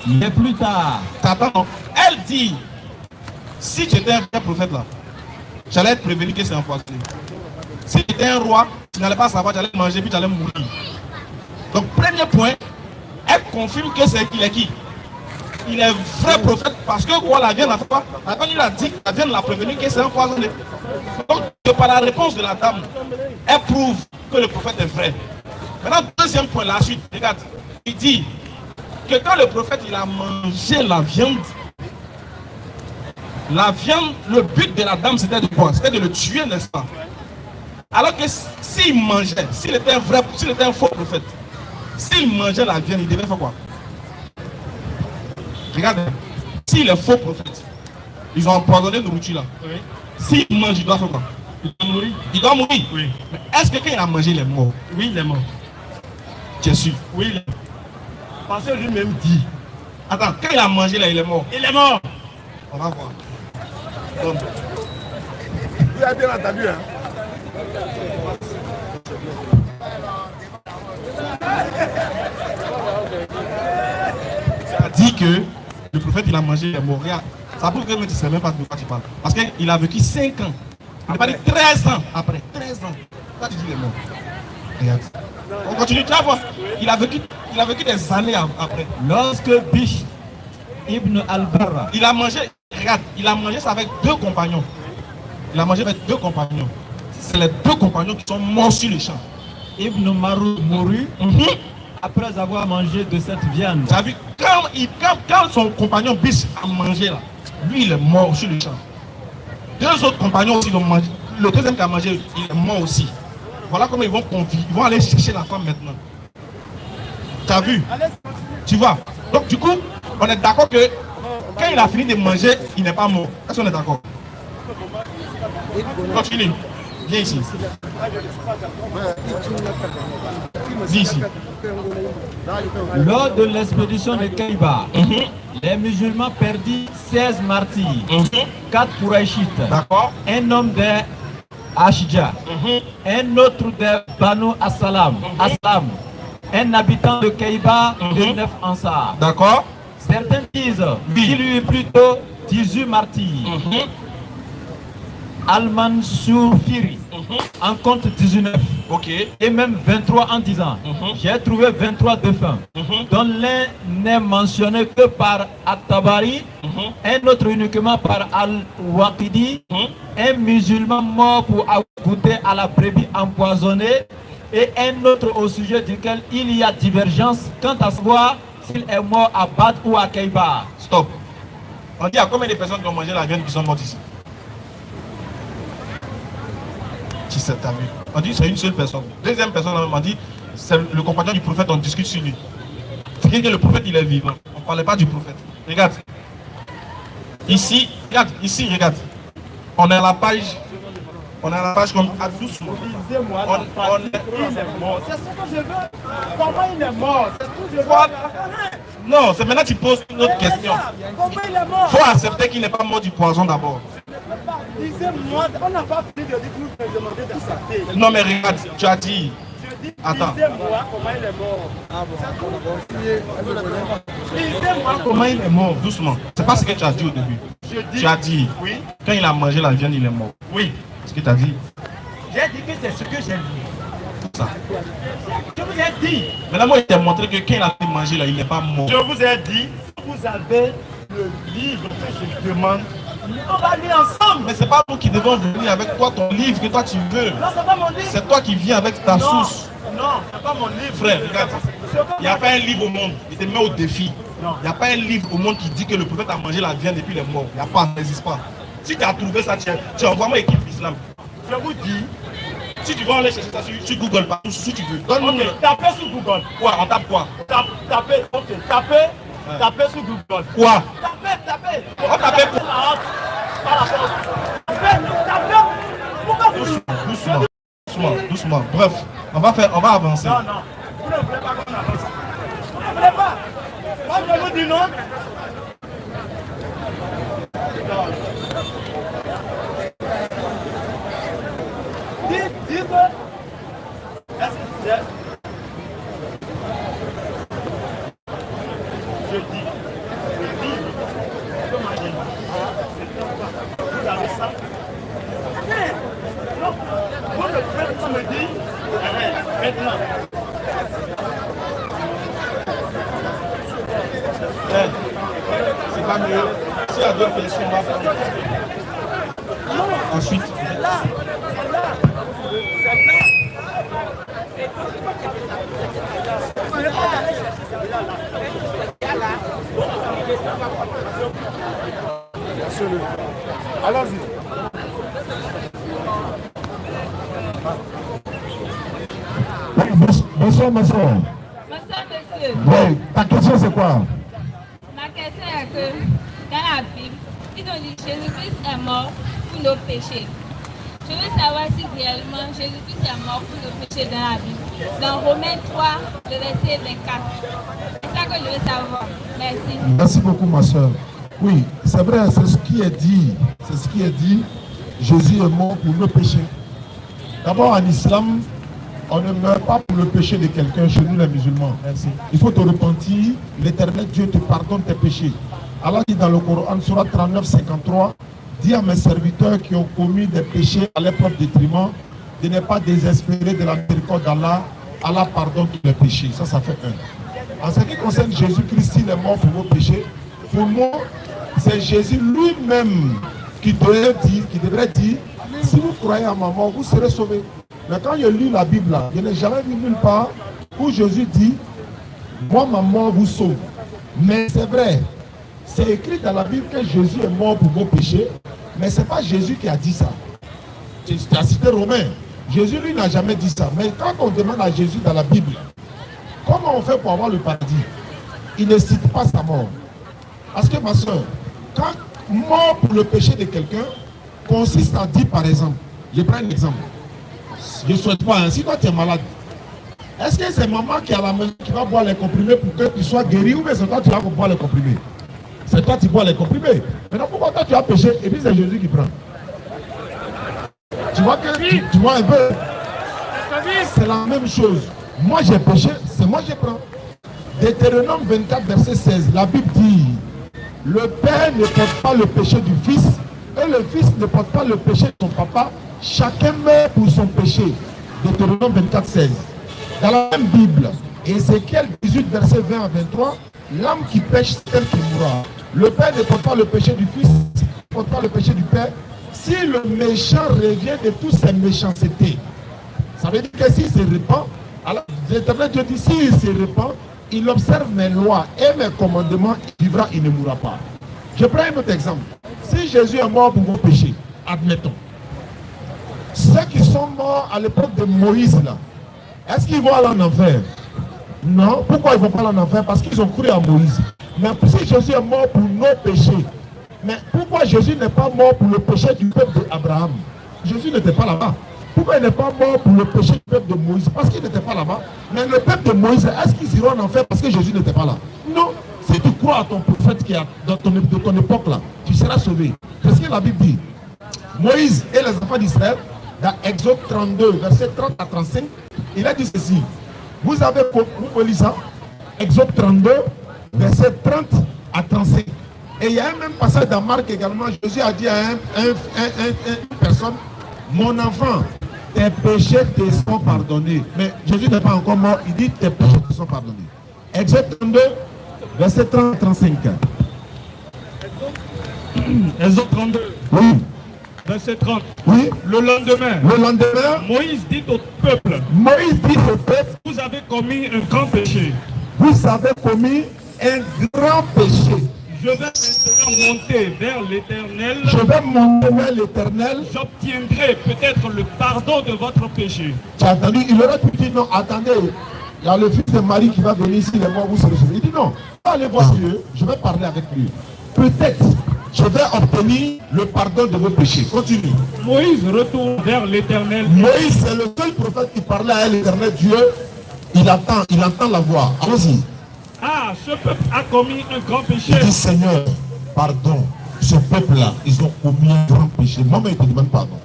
Mais plus tard. Attends, elle dit, si tu étais un vrai prophète là, j'allais te prévenir que c'est empoisonné. Si tu étais un roi, tu n'allais pas savoir, tu allais manger puis tu allais mourir. Donc premier point, elle confirme que c'est qu'il est qui? Il est vrai prophète parce que quoi, la viande n'a fait quoi? La viande, il a dit, la viande l'a prévenu que c'est empoisonné. Donc par la réponse de la dame, elle prouve que le prophète est vrai. Maintenant, deuxième point, la suite, regarde, il dit que quand le prophète il a mangé la viande, La viande, le but de la dame, c'était de quoi? C'était de le tuer, n'est-ce pas? Alors que s'il mangeait, s'il était un faux prophète, s'il mangeait la viande, il devait faire quoi? Regardez, s'il est faux prophète, ils ont empoisonné le nourriture là. Oui. S'il mange, il doit faire quoi? Il doit mourir. Il doit mourir. Oui. Mais est-ce que quand il a mangé, il est mort? Oui, il est mort. Tu es sûr? Oui, il est mort. Parce que lui-même dit. Attends, quand il a mangé là, il est mort. Il est mort. On va voir. Donc, Vous avez bien entendu, hein? ça dit que le prophète il a mangé, il est mort. Regarde, ça prouve que tu ne sais même pas de quoi tu parles. Parce qu'il a vécu 5 ans. Il n'a pas dit 13 ans après. 13 ans. Pourquoi tu dis qu'il est mort? Regarde. On continue, tu vas voir. Il a vécu des années après. Lorsque Bish Ibn al-Barra, Il a mangé, regarde, il a mangé ça avec 2 compagnons. Il a mangé avec 2 compagnons. C'est les 2 compagnons qui sont morts sur le champ. Ibn Marou mourut après avoir mangé de cette viande. Tu as vu, quand son compagnon Bish a mangé là, lui il est mort sur le champ. 2 autres compagnons aussi l'ont mangé. Le deuxième qui a mangé, il est mort aussi. Voilà comment ils vont aller chercher la femme maintenant. Tu as vu? Tu vois? Donc du coup, on est d'accord que quand il a fini de manger, il n'est pas mort. Est-ce qu'on est d'accord? Continue. Viens ici. Viens ici. Lors de l'expédition de Keiba, les musulmans perdit 16 martyrs, 4 Quraishites, D'accord? un homme des Ashja, un autre des Banu Assalam, un habitant de Keiba et 9 Ansar. D'accord? Certains disent qu'il y eut plutôt 18 martyrs. Al-Mansour Firi en compte 19. Ok. Et même 23 en disant j'ai trouvé 23 défunts, dont l'un n'est mentionné que par At-Tabari, un autre uniquement par Al-Waqidi, un musulman mort pour goûter à la brebis empoisonnée, et un autre au sujet duquel il y a divergence quant à savoir s'il est mort à Bad ou à Keiba. Stop. On dit à combien de personnes qui ont mangé la viande qui sont mortes ici? Tu sais, t'as vu. On dit c'est une seule personne. Deuxième personne, on dit c'est le compagnon du prophète, on discute sur lui. C'est que le prophète il est vivant. On ne parlait pas du prophète. Regarde. Ici, regarde. On est à la page. On est à la page comme à doucement. Il est mort. C'est ce que je veux. Comment il est mort? C'est ce que je veux. Non, c'est maintenant que tu poses une autre question. Comment il est mort? Il faut accepter qu'il n'est pas mort du poison d'abord. Disez-moi, on n'a pas fini de dire que nous demander d'accepter. Non mais regarde, tu as dit. Je dis, Attends. disez-moi comment il est mort. Ah bon. Disez-moi Comment il est mort? Doucement. C'est pas ce que tu as dit au début. Tu as dit, oui. Quand il a mangé la viande, il est mort. Oui. Ce que tu as dit. J'ai dit que c'est ce que j'ai dit. Ça. Je vous ai dit. Maintenant, moi, il t'a montré que quand il a mangé là, il n'est pas mort. Je vous ai dit, si vous avez le livre que je demande, on va lire ensemble. Mais c'est pas nous qui devons venir avec toi ton livre que toi tu veux. Non, c'est pas mon livre. C'est toi qui viens avec ta source. Non, c'est pas mon livre. Frère, regarde. Il n'y a pas un livre au monde. Il te met au défi. Il n'y a pas un livre au monde qui dit que le prophète a mangé la viande et puis il est mort. Il n'y a pas, ça n'existe pas. Si tu as trouvé ça, tu envoies moi équipe islam. Je vous dis. Si tu vas aller chercher ça sur Google, partout, si tu veux. Donne-nous. Ok, tapez sur Google. Quoi? On tape quoi? Tapez, ok, tapez sur Google. Quoi? Tapez. On tapait pour. Tapez. Pourquoi vous... Doucement. Bref, on va avancer. Non, vous ne voulez pas qu'on avance. Vous ne voulez pas. Moi, je vous dis non. Dites que... Est-ce que c'est... Je dis que ma vie, vous avez ça. Non, vous le faites me dit, maintenant. C'est pas mieux. S'il y a d'autres questions, on va prendre. Ensuite. C'est là. Allons-y. Bonsoir, ma soeur. Bonsoir, monsieur. Oui, ta question c'est quoi? Ma question est que dans la Bible, ils ont dit que Jésus-Christ est mort pour nos péchés. Je veux savoir si réellement Jésus-Christ est mort pour nos péchés dans la Bible. Dans Romains 3, le verset 24. C'est ça que je veux savoir. Merci. Merci beaucoup, ma soeur. Oui, c'est vrai, c'est ce qui est dit. C'est ce qui est dit. Jésus est mort pour nos péchés. D'abord, en islam, on ne meurt pas pour le péché de quelqu'un chez nous les musulmans. Merci. Il faut te repentir, l'éternel Dieu te pardonne tes péchés. Allah dit dans le Coran, Surat 39, 53, dis à mes serviteurs qui ont commis des péchés à leur propre détriment de ne pas désespérer de la miséricorde d'Allah. Allah pardonne tous les péchés. Ça fait un. En ce qui concerne Jésus-Christ, il est mort pour vos péchés. Pour moi, c'est Jésus lui-même qui devrait dire, si vous croyez à ma mort, vous serez sauvés. Mais quand je lis la Bible, là, je n'ai jamais vu nulle part où Jésus dit, moi, ma mort vous sauve. Mais c'est vrai, c'est écrit dans la Bible que Jésus est mort pour vos péchés, mais ce n'est pas Jésus qui a dit ça. Tu as cité Romain. Jésus, lui, n'a jamais dit ça. Mais quand on demande à Jésus dans la Bible, comment on fait pour avoir le paradis? Il ne cite pas sa mort. Parce que ma soeur, quand mort pour le péché de quelqu'un consiste à dire, par exemple, je prends un exemple. Je ne souhaite pas, hein, si toi tu es malade, est-ce que c'est maman qui est à la maison qui va boire les comprimés pour que tu sois guéri, ou bien c'est toi qui vas boire les comprimés? C'est toi qui bois les comprimés. Maintenant, pourquoi toi tu as péché et puis c'est Jésus qui prend? Tu vois que tu vois un peu, c'est la même chose. Moi j'ai péché, c'est moi qui prends. Deutéronome 24, verset 16, la Bible dit, le père ne porte pas le péché du fils et le fils ne porte pas le péché de son papa. Chacun meurt pour son péché. Deutéronome 24, 16. Dans la même Bible, Ézéchiel 18, verset 20 à 23, l'âme qui pêche, c'est elle qui mourra. Le père ne porte pas le péché du fils, ne porte pas le péché du père. Si le méchant revient de toutes ses méchancetés, ça veut dire que s'il se répand, alors l'Éternel Dieu dit, s'il se répand, il observe mes lois et mes commandements, il vivra, il ne mourra pas. Je prends un autre exemple. Si Jésus est mort pour vos péchés, admettons, ceux qui sont morts à l'époque de Moïse, là, est-ce qu'ils vont aller en enfer? Non. Pourquoi ils ne vont pas aller en enfer? Parce qu'ils ont cru à Moïse. Mais si Jésus est mort pour nos péchés, mais pourquoi Jésus n'est pas mort pour le péché du peuple d'Abraham? Jésus n'était pas là-bas. Pourquoi il n'est pas mort pour le péché du peuple de Moïse? Parce qu'il n'était pas là-bas. Mais le peuple de Moïse, est-ce qu'ils iront en enfer parce que Jésus n'était pas là? Non. Si tu crois à ton prophète qui est de ton époque là, tu seras sauvé. C'est ce que la Bible dit. Moïse et les enfants d'Israël, dans Exode 32, verset 30 à 35, il a dit ceci. Vous pouvez lire ça? Exode 32, verset 30 à 35. Et il y a un même passage dans Marc également. Jésus a dit à une personne, mon enfant, tes péchés te sont pardonnés. Mais Jésus n'est pas encore mort, il dit tes péchés te sont pardonnés. Exode 32, verset 30 à 35. Exode 32. Oui. Verset 30. Oui. Le lendemain, Moïse dit au peuple, vous avez commis un grand péché. Vous avez commis un grand péché. Je vais maintenant monter vers l'Éternel. J'obtiendrai peut-être le pardon de votre péché. Tu as entendu? Il aurait pu dire non, attendez, il y a le fils de Marie qui va venir ici, les morts vous serez sauvés. Il dit non, allez voir Dieu, je vais parler avec lui. Peut-être je vais obtenir le pardon de vos péchés. Continue. Moïse retourne vers l'Éternel. Moïse, c'est le seul prophète qui parlait à l'Éternel Dieu. Il entend la voix. Allons-y. Ah, ce peuple a commis un grand péché. Il dit Seigneur, pardon. Ce peuple-là, ils ont commis un grand péché. Maman, il te demande pardon.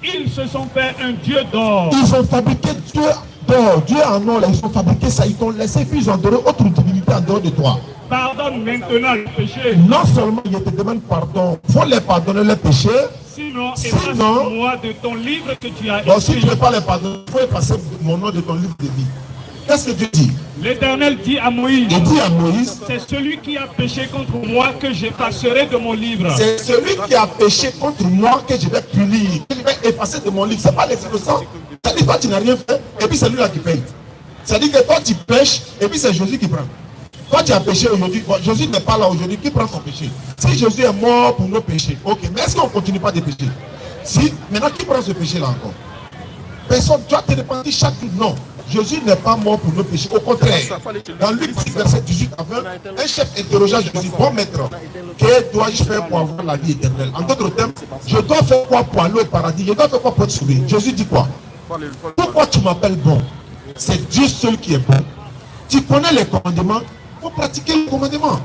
Ils se sont fait un Dieu d'or. Ils ont fabriqué Dieu d'or. Dieu en or, là, ils ont fabriqué ça. Ils t'ont laissé, puis ils ont donné autre divinité en dehors de toi. Pardonne maintenant le péché. Non seulement il te demande pardon, il faut les pardonner les péchés. Sinon, efface-moi de ton livre que tu as écrit. Donc si tu ne veux pas les pardonner, il faut effacer mon nom de ton livre de vie. Qu'est-ce que Dieu dit? L'Éternel dit à Moïse. Il dit à Moïse. C'est celui qui a péché contre moi que j'effacerai de mon livre. C'est celui qui a péché contre moi que je vais punir, que je vais effacer de mon livre. C'est pas les innocents. C'est-à-dire toi tu n'as rien fait et puis c'est lui là qui paye. C'est-à-dire que toi tu pêches et puis c'est Jésus qui prend. Toi, tu as péché aujourd'hui. Bon, Jésus n'est pas là aujourd'hui. Qui prend ton péché? Si Jésus est mort pour nos péchés, ok. Mais est-ce qu'on ne continue pas de pécher? Si, maintenant, qui prend ce péché-là encore? Personne. Tu dois te repentir chaque jour. Non. Jésus n'est pas mort pour nos péchés. Au contraire, dans Luc 6, verset 18 à 20, un chef interrogea Jésus. Bon maître, que dois-je faire pour avoir la vie éternelle? En d'autres termes, je dois faire quoi pour aller au paradis? Je dois faire quoi pour te sauver? Jésus dit quoi? Pourquoi tu m'appelles bon? C'est Dieu seul qui est bon. Tu connais les commandements, il faut pratiquer les commandements.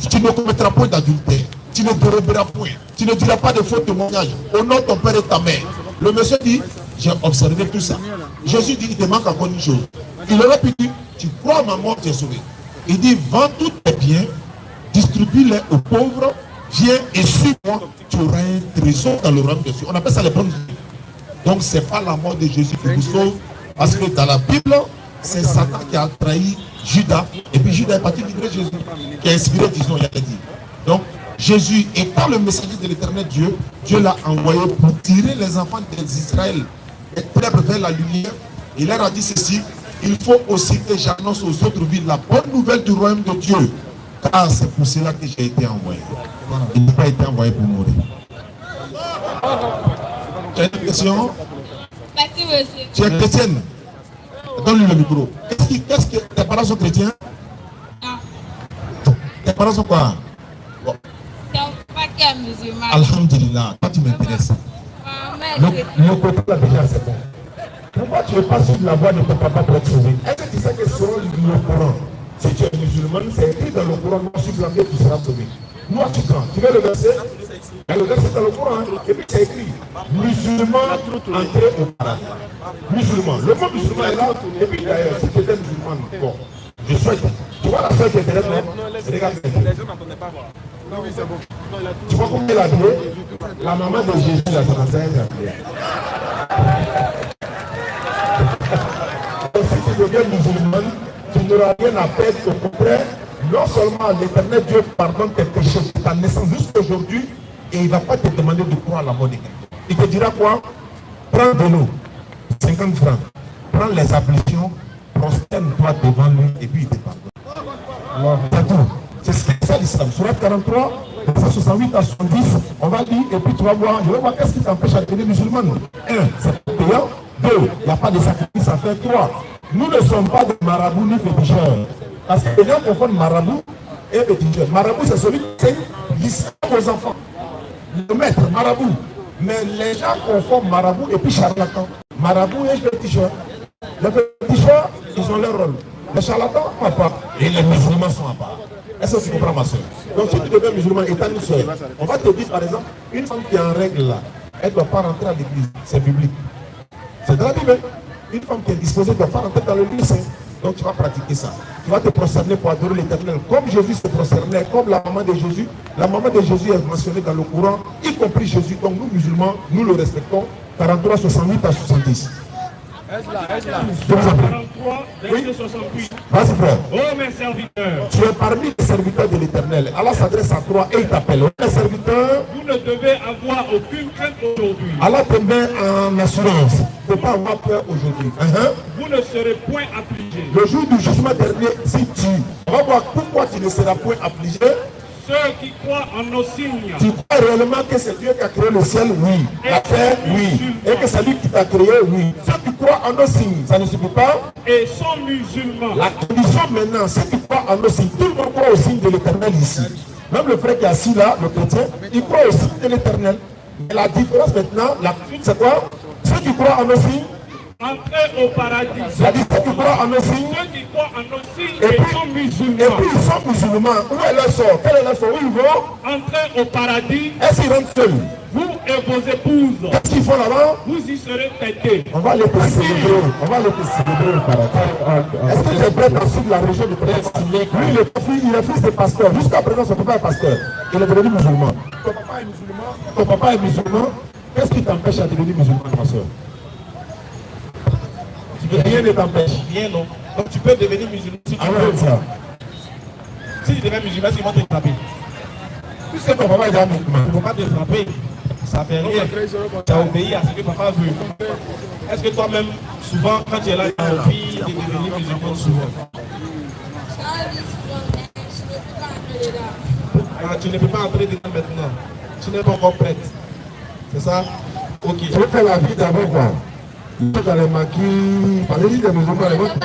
Tu ne commettras point d'adultère, tu ne déroberas point, tu ne diras pas de faux témoignages au nom de ton père et ta mère. Le monsieur dit, j'ai observé tout ça. Jésus dit, il te manque encore une chose. Il aurait pu dire, tu crois à ma mort, tu es sauvé. Il dit, vends tous tes biens, distribue-les aux pauvres, viens et suis-moi, tu auras un trésor dans le royaume de Dieu. On appelle ça les bonnes vies. Donc ce n'est pas la mort de Jésus qui vous sauve, parce que dans la Bible, c'est Satan qui a trahi Judas, et puis Judas est parti livrer Jésus, qui a inspiré, disons, il a dit. Donc Jésus, étant le messager de l'éternel Dieu, Dieu l'a envoyé pour tirer les enfants d'Israël et prêtres vers la lumière. Il leur a dit ceci, il faut aussi que j'annonce aux autres villes la bonne nouvelle du royaume de Dieu, car c'est pour cela que j'ai été envoyé. Il n'a pas été envoyé pour mourir. Tu as une question? Merci, monsieur. Tu es chrétienne? Donne-lui le micro. Qu'est-ce que tes parents sont chrétiens? Non. Tes parents sont quoi? Bon. C'est un papa qui est musulman. Alhamdulillah, toi tu m'intéresses. Le côté là déjà c'est bon. Pourquoi tu ne es pas sur la voie de ton papa pour être sauvé? Est-ce que tu sais que selon le Coran, si tu es musulman, c'est écrit dans le Coran, non, sur la vie tu seras sauvé. Moi tu prends, tu veux le verset? Le verset dans le Coran, et puis c'est écrit musulman entré au paradis. Musulman, le mot musulman est là, et puis d'ailleurs, si tu étais musulman, bon, je souhaite. Tu vois la soeur qui est derrière moi? Regarde. Tu vois comment elle a appelé? La maman de Jésus, la Saint-Nazaire, elle a appelé. Si tu deviens musulman, tu n'auras rien à perdre. Au contraire, non seulement l'éternel Dieu pardonne tes péchés de ta naissance jusqu'aujourd'hui, et il ne va pas te demander de croire à la mort de quelqu'un. Il te dira quoi? Prends de l'eau, 50 francs, prends les ablutions, prosterne-toi devant lui, et puis il te pardonne. C'est tout. C'est ça l'islam. Surat 43, 68 à 70, on va dire, et puis tu vas voir, je vais voir qu'est-ce qui t'empêche à devenir musulman. 1, c'est payant. 2, il n'y a pas de sacrifice à faire. 3, nous ne sommes pas des marabouts ni féticheurs. Parce que les gens confondent marabout et féticheur. Marabout, c'est celui qui enseigne l'islam aux enfants. Le maître, marabout. Mais les gens confondent marabout et puis charlatan. Marabout et féticheur. Les féticheurs, ils ont leur rôle. Les charlatans, à part. Et les musulmans sont à part. Est-ce que tu comprends, ma soeur? Donc si tu deviens musulman étant une soeur, on va te dire par exemple, une femme qui est en règle là, elle ne doit pas rentrer à l'église. C'est biblique. C'est dans la Bible. Une femme qui est disposée ne doit pas rentrer dans l'église. Donc tu vas pratiquer ça. Tu vas te prosterner pour adorer l'Éternel. Comme Jésus se prosternait, comme la maman de Jésus. La maman de Jésus est mentionnée dans le Coran, y compris Jésus. Donc nous musulmans, nous le respectons. 43, 68 à 70. Je vous en prie. 43, verset 68. Vas-y frère. Oh mes serviteurs, Tu es parmi les serviteurs de l'Éternel. Allah s'adresse à toi et il t'appelle. Les serviteurs, vous ne devez avoir aucune crainte aujourd'hui. Allah te met en assurance. Il ne faut pas avoir peur aujourd'hui. Vous ne serez point affligés. Le jour du jugement dernier, si tu vas voir pourquoi tu ne seras point affligé. Ceux qui croient en nos signes. Tu crois réellement que c'est Dieu qui a créé le ciel? Oui. La terre? Oui. Et que c'est lui qui t'a créé? Oui. Ceux qui croient en nos signes, ça ne suffit pas? Et sont musulmans. La condition maintenant, ceux qui croient en nos signes, tout le monde croit au signe de l'Éternel ici. Même le frère qui est assis là, le chrétien, il croit au signe de l'Éternel. Et la différence maintenant, c'est quoi? Ceux qui croient en nos signes, entrez au paradis. C'est-à-dire ceux qui croient en nos signes. Ceux qui croient en nos signes Et puis, sont musulmans. et puis ils sont musulmans. Où est leur sort? Quel est leur sort? Où ils vont? Entrez au paradis. Est-ce qu'ils rentrent seuls? Vous et vos épouses. Qu'est-ce qu'ils font là-bas? Vous y serez fêtés. On va aller te célébrer. On va aller te célébrer au paradis. Est-ce que tu es prêt à suivre la région de Prince? Lui, il est fils de pasteur. Jusqu'à présent, son papa est pasteur. Il est devenu musulman. Ton papa est musulman. Ton papa est musulman. Qu'est-ce qui t'empêche à devenir musulman, ma soeur? Rien ne t'empêche. Rien, non. Donc tu peux devenir musulman si tu Ah veux. ouais, ça. Si tu deviens musulman, ils vont te frapper. Puisque ton papa est déjà musulman. Ils ne vont pas te frapper. Ça fait rien. Tu as obéi à ce que papa veut. Est-ce que toi-même, souvent, quand tu es là, tu as envie de devenir musulman souvent? Ah, tu ne peux pas entrer dedans maintenant. Tu n'es pas encore prête. C'est ça? Ok. Je vais faire la vie d'abord quoi. Dans les maquis, par les des musulmans, les autres.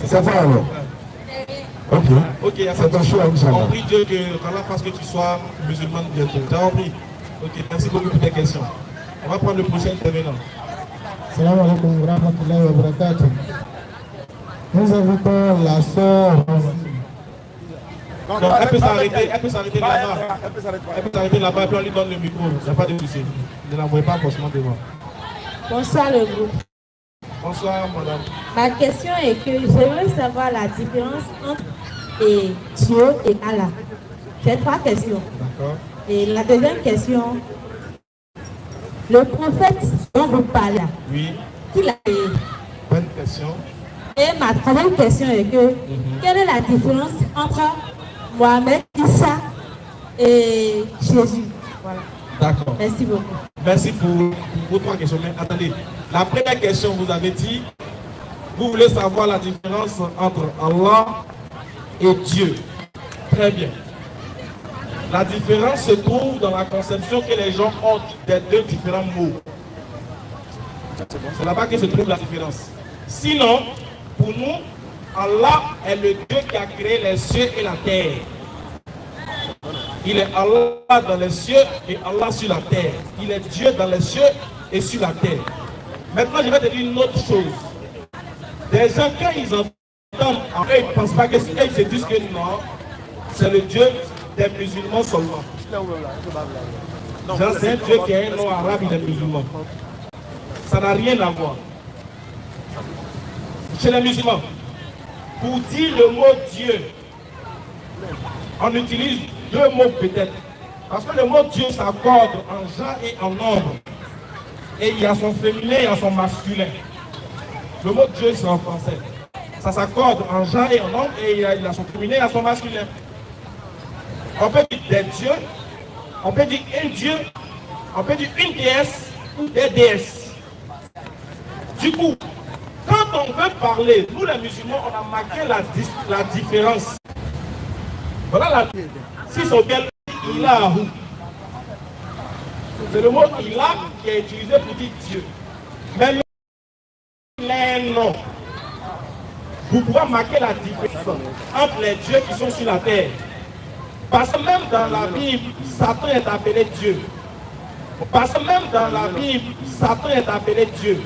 C'est ça alors. Ok. Ok, c'est ton choix, Inch'Allah. on prie Dieu que Allah fasse que tu sois musulman bientôt. T'as compris? Ok, merci beaucoup pour tes questions. On va prendre le prochain intervenant. Salam alaikum wa rahmatullahi wa barakatuh. Nous invitons la sœur. Non, elle peut s'arrêter là-bas. Elle peut s'arrêter là-bas et puis on lui donne le micro. Il n'y a pas de souci. Ne l'envoyez pas forcément devant. Bonsoir le groupe. Bonsoir madame. Ma question est que j'aimerais savoir la différence entre Dieu et Allah. J'ai 3 questions. D'accord. Et la deuxième question, le prophète dont vous parlez, Oui. qui l'a créé? Bonne question. Et ma troisième question est que quelle est la différence entre Mohamed, Issa et Jésus? Voilà. D'accord. Merci beaucoup. Merci pour vos 3 questions. Mais attendez, la première question, vous avez dit, vous voulez savoir la différence entre Allah et Dieu. Très bien. La différence se trouve dans la conception que les gens ont des 2 différents mots. C'est là-bas que se trouve la différence. Sinon, pour nous, Allah est le Dieu qui a créé les cieux et la terre. Il est Allah dans les cieux et Allah sur la terre. Il est Dieu dans les cieux et sur la terre. Maintenant, je vais te dire une autre chose. Des gens, quand ils entendent, eux, ils ne pensent pas que c'est eux, ils se disent que non, c'est le Dieu des musulmans seulement. Genre, c'est un Dieu qui a un nom arabe, il est musulman. Ça n'a rien à voir. Chez les musulmans, pour dire le mot Dieu, on utilise 2 mots peut-être. Parce que le mot Dieu s'accorde en genre et en nombre. Et il y a son féminin et il y a son masculin. Le mot Dieu c'est en français. Ça s'accorde en genre et en nombre et il y a son féminin et il y a son masculin. On peut dire des dieux, on peut dire un dieu, on peut dire une déesse ou des déesses. Du coup, quand on veut parler, nous les musulmans, on a marqué la différence. Voilà la différence. Si c'est bien Ilahu, c'est le mot Ilah qui est utilisé pour dire Dieu. Mais non. Vous pouvez marquer la différence entre les dieux qui sont sur la terre. Parce que même dans la Bible, Satan est appelé Dieu. Parce que même dans la Bible, Satan est appelé Dieu.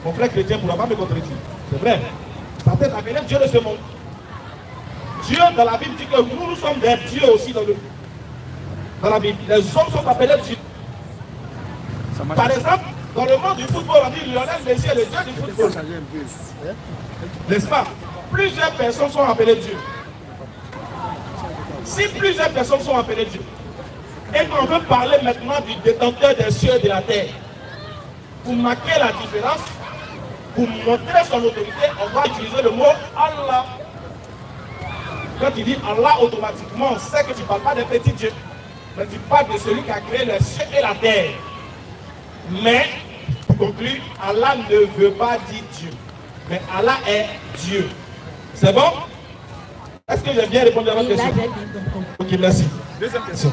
Mon frère chrétien ne pourra pas me contredire. C'est vrai. Satan est appelé Dieu de ce monde. Dieu dans la Bible dit que nous sommes des dieux aussi dans la Bible. Les hommes sont appelés Dieu. Par exemple, dans le monde du football, on dit Lionel Messi est le Dieu du football. N'est-ce pas? Plusieurs personnes sont appelées Dieu. Si plusieurs personnes sont appelées Dieu, et qu'on veut parler maintenant du détenteur des cieux et de la terre, pour marquer la différence, pour montrer son autorité, on va utiliser le mot Allah. Quand tu dis Allah, automatiquement, on sait que tu ne parles pas d'un petit Dieu, mais tu parles de celui qui a créé les cieux et la terre. Mais, pour conclure, Allah ne veut pas dire Dieu, mais Allah est Dieu. C'est bon? Est-ce que j'ai bien répondu à votre question? Ok, merci. Deuxième question.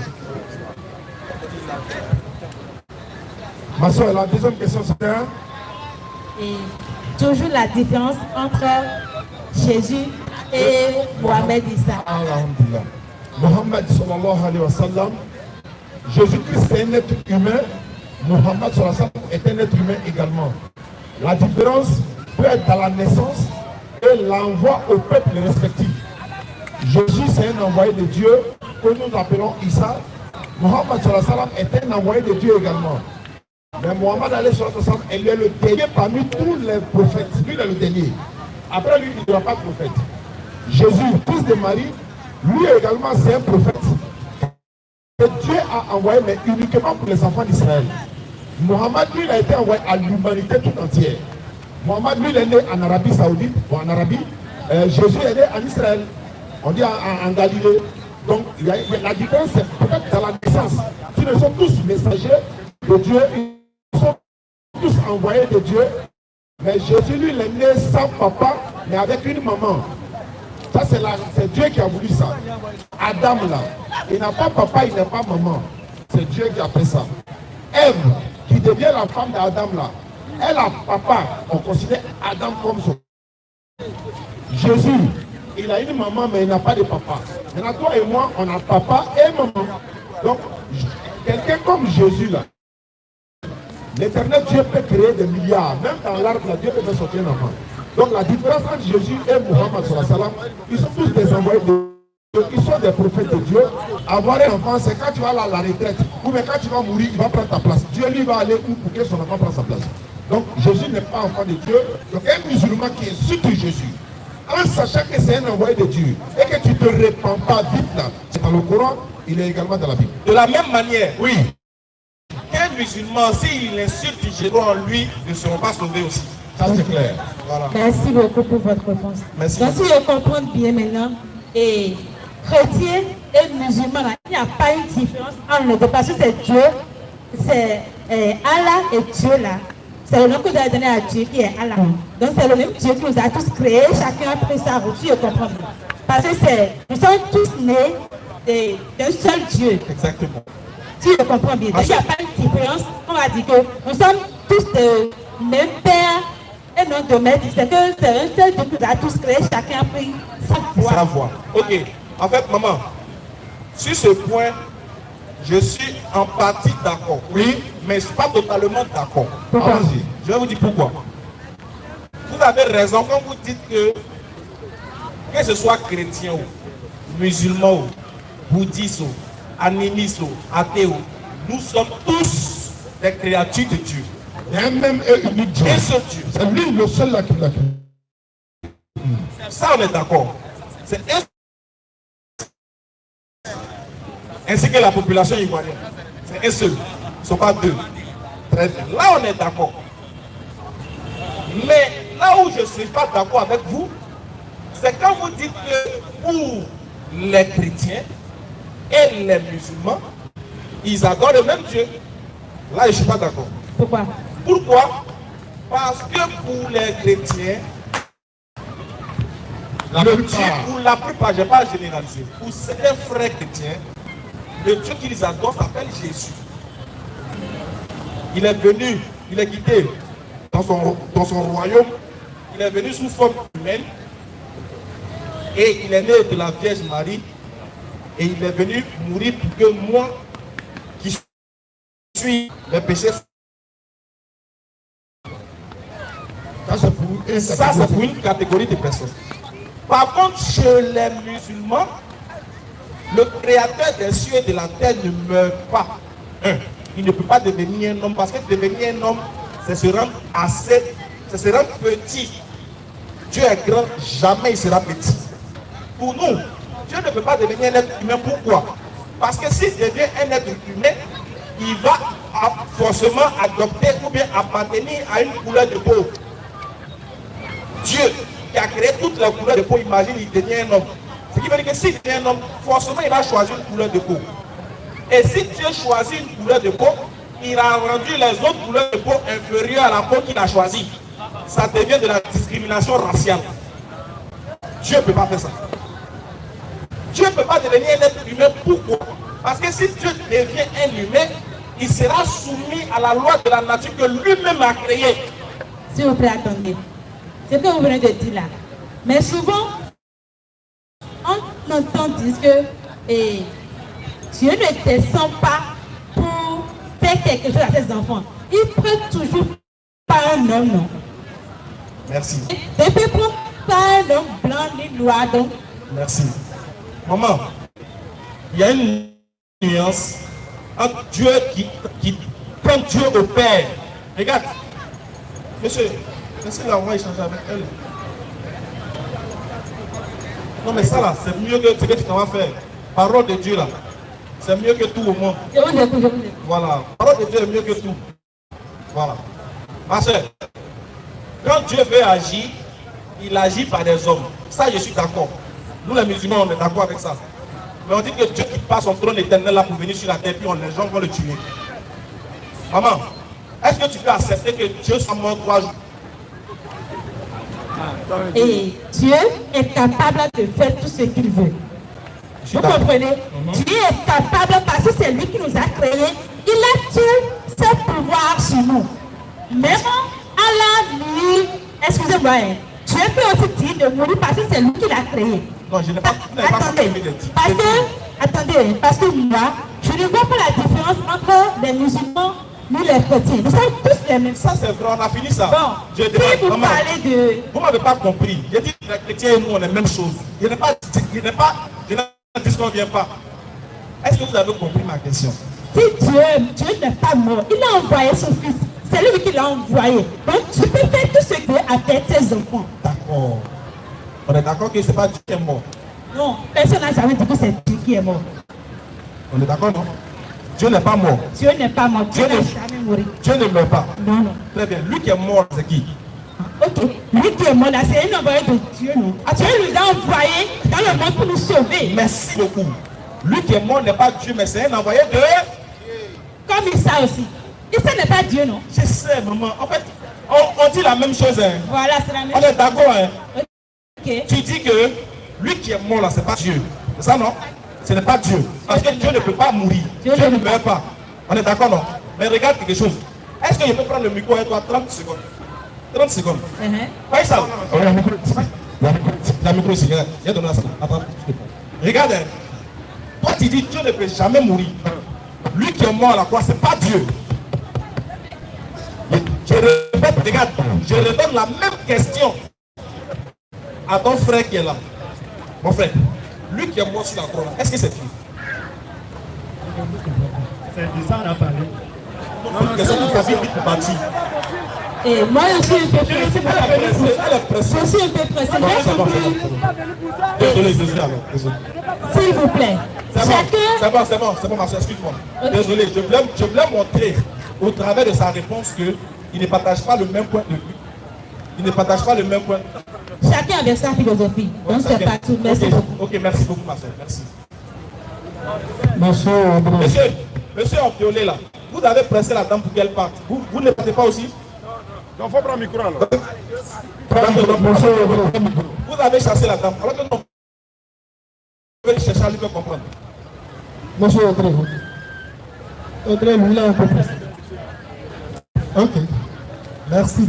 Ma soeur, la deuxième question c'était toujours la différence entre Jésus et Mohamed Issa. Alhamdulillah. Mohamed sallallahu alayhi wa sallam, Jésus-Christ est un être humain, Mohamed sallallahu alayhi wa sallam est un être humain également. La différence peut être dans la naissance et l'envoi au peuple respectif. Jésus c'est un envoyé de Dieu que nous appelons Issa. Mohamed sallallahu alayhi wa sallam est un envoyé de Dieu également. Mais Mohamed alayhi wa sallam est le dernier parmi tous les prophètes. Lui il est le dernier. Après lui, il n'y aura pas de prophète. Jésus, fils de Marie, lui également c'est un prophète. Que Dieu a envoyé, mais uniquement pour les enfants d'Israël. Mohamed, lui, il a été envoyé à l'humanité tout entière. Mohamed, lui, il est né en Arabie Saoudite, ou en Arabie. Jésus est né en Israël. On dit en Galilée. Donc, la différence, c'est peut-être dans la naissance. Ils ne sont tous messagers de Dieu. Ils sont tous envoyés de Dieu. Mais Jésus, lui, il est né sans papa, mais avec une maman. Ça, c'est Dieu qui a voulu ça. Adam, là, il n'a pas papa, il n'a pas maman. C'est Dieu qui a fait ça. Ève, qui devient la femme d'Adam, là, elle a papa. On considère Adam comme son. Jésus, il a une maman, mais il n'a pas de papa. Maintenant, toi et moi, on a papa et maman. Donc, quelqu'un comme Jésus, là, l'Éternel Dieu peut créer des milliards. Même dans l'arbre, là, Dieu peut faire sortir un enfant. Donc, la différence entre Jésus et Mohammed, ils sont tous des envoyés de Dieu. Ils sont des prophètes de Dieu. Avoir un enfant, c'est quand tu vas à la retraite. Ou bien quand tu vas mourir, il va prendre ta place. Dieu, lui, va aller où pour que son enfant prenne sa place. Donc, Jésus n'est pas enfant de Dieu. Donc, un musulman qui est sur Jésus, en sachant que c'est un envoyé de Dieu et que tu ne te répands pas vite là, c'est dans le Coran, il est également dans la Bible. De la même manière, oui. Qu'un musulman, s'il insulte Jésus en lui, ne seront pas sauvés aussi. Ça c'est clair. Voilà. Merci beaucoup pour votre réponse. Merci. Donc si je comprends bien maintenant, et chrétien et musulman, il n'y a pas une différence entre les deux parce que c'est Dieu, c'est Allah et Dieu là. C'est le nom que vous avez donné à Dieu qui est Allah. Donc c'est le même Dieu qui nous a tous créés, chacun a pris sa route, si je comprends bien. Parce que nous sommes tous nés d'un seul Dieu. Exactement. Si je comprends bien. Donc il n'y a pas une différence. On va dire que nous sommes tous de même père et non de maître. C'est que c'est un seul Dieu qui nous a tous créés, chacun a pris sa voie. Sa voie. Ok. En fait, maman, sur ce point, je suis en partie d'accord. Oui, mais je ne suis pas totalement d'accord. Allons-y. Je vais vous dire pourquoi. Vous avez raison quand vous dites que ce soit chrétien ou musulman ou bouddhiste ou animiste ou athée ou, nous sommes tous des créatures de Dieu. Il y a même unique Dieu. Et ce Dieu. C'est lui le seul là qui l'a créé. Ça, on est d'accord. C'est ainsi que la population ivoirienne. C'est un seul. Ils ne sont pas deux. Très bien. Là, on est d'accord. Mais là où je ne suis pas d'accord avec vous, c'est quand vous dites que pour les chrétiens et les musulmans, ils adorent le même Dieu. Là, je ne suis pas d'accord. Pourquoi? Pourquoi? Parce que pour les chrétiens, pour la plupart, je ne vais pas généraliser, pour certains frères chrétiens, le Dieu qu'ils adorent s'appelle Jésus. Il est venu, il est quitté dans son royaume, il est venu sous forme humaine et il est né de la Vierge Marie et il est venu mourir pour que moi, qui suis les péchés, ça c'est pour une catégorie de personnes. Par contre, chez les musulmans, le créateur des cieux et de la terre ne meurt pas. Il ne peut pas devenir un homme parce que devenir un homme, c'est se rendre petit. Dieu est grand, jamais il sera petit. Pour nous, Dieu ne peut pas devenir un être humain. Pourquoi? Parce que s'il devient un être humain, il va forcément adopter ou bien appartenir à une couleur de peau. Dieu qui a créé toutes les couleurs de peau, imagine, il devient un homme. Ce qui veut dire que s'il devient un homme, forcément il va choisir une couleur de peau. Et si Dieu choisit une couleur de peau, il a rendu les autres couleurs de peau inférieures à la peau qu'il a choisie. Ça devient de la discrimination raciale. Dieu ne peut pas faire ça. Dieu ne peut pas devenir un être humain. Pourquoi? Parce que si Dieu devient un humain, il sera soumis à la loi de la nature que lui-même a créée. S'il vous plaît, attendez. C'est ce que vous venez de dire là. Mais souvent, on entend dire que Dieu ne descend pas pour faire quelque chose à ses enfants. Il prend toujours par un homme, non? Merci. Il ne peut prendre pas un homme blanc ni noir, donc. Merci. Maman, il y a une nuance entre Dieu qui prend Dieu au Père. Regarde, monsieur là, on va échanger avec elle. Non mais ça là, c'est mieux que ce que tu t'en vas faire. Parole de Dieu là, c'est mieux que tout au monde. Voilà, parole de Dieu est mieux que tout. Voilà. Ma soeur, quand Dieu veut agir, il agit par des hommes. Ça, je suis d'accord. Nous les musulmans, on est d'accord avec ça. Mais on dit que Dieu quitte pas son trône éternel là pour venir sur la terre, puis les gens vont le tuer. Maman, est-ce que tu peux accepter que Dieu soit mort 3 jours? Et Dieu est capable de faire tout ce qu'il veut. Vous comprenez? Dieu est capable parce que c'est lui qui nous a créés. Il a tout ce pouvoir sur nous. Même Allah, lui, excusez-moi, Dieu peut aussi dire de mourir parce que c'est lui qui l'a créé. Non, je n'ai pas. Attendez, parce que moi, je ne vois pas la différence entre les musulmans ni les chrétiens. Nous sommes tous les mêmes. Ça, c'est vrai, on a fini ça. Bon, je si vous parlez de... Vous ne m'avez pas compris. J'ai dit que les chrétiens et nous, on est la même chose. Je n'ai pas dit ce qu'on ne vient pas. Est-ce que vous avez compris ma question? Si Dieu n'est pas mort, il a envoyé son fils. C'est lui qui l'a envoyé. Donc tu peux faire tout ce que Dieu a fait tes enfants. D'accord. On est d'accord que ce n'est pas Dieu qui est mort. Non, personne n'a jamais dit que c'est Dieu qui est mort. On est d'accord, non? Dieu n'est pas mort. Dieu n'est pas mort. Dieu n'a jamais mouru. Dieu ne meurt pas. Non, non. Très bien. Lui qui est mort, c'est qui? Ok. Lui qui est mort là, c'est un envoyé de Dieu, non? Dieu nous a envoyés dans le monde pour nous sauver. Merci beaucoup. Lui qui est mort n'est pas Dieu, mais c'est un envoyé de... Comme Issa aussi. Issa n'est pas Dieu, non? Je sais, maman. En fait, on dit la même chose. Hein. Voilà, c'est la même chose. On est d'accord, hein? Ok. Tu dis que lui qui est mort là, c'est pas Dieu. C'est ça, non? Ce n'est pas Dieu. Parce que Dieu ne peut pas mourir. Dieu ne meurt pas. On est d'accord, non? Mais regarde quelque chose. Est-ce que je peux prendre le micro avec toi 30 secondes? 30 secondes. Pas ça. La micro ici. Viens donner ça. Attends. Regarde. Toi, tu dis Dieu ne peut jamais mourir. Lui qui est mort à la croix, c'est pas Dieu. Je répète, regarde, je redonne la même question à ton frère qui est là. Mon frère, lui qui est mort sur la croix, est-ce que c'est Dieu? C'est de ça qu'on a parlé. C'est une question de famille vite bâtie. Et moi, je suis un peu pressé. Je suis un peu pressé. Désolé alors. S'il vous plaît. C'est bon, ma soeur, excuse-moi. Désolé, je voulais montrer au travers de sa réponse qu'il ne partage pas le même point de vue. Il ne partage pas le même point. Chacun avec sa philosophie. Donc c'est pas tout. Merci beaucoup. Ok, merci beaucoup, ma soeur. Merci. Monsieur en violet là, vous avez pressé la dame pour qu'elle parte. Vous ne partez pas aussi? Donc il faut prendre le micro alors. Vous avez chassé la dame. Alors que non. Vous pouvez chercher à lui faire comprendre. Monsieur Audrey. Audrey, lui là, on peut passer. Ok. Merci.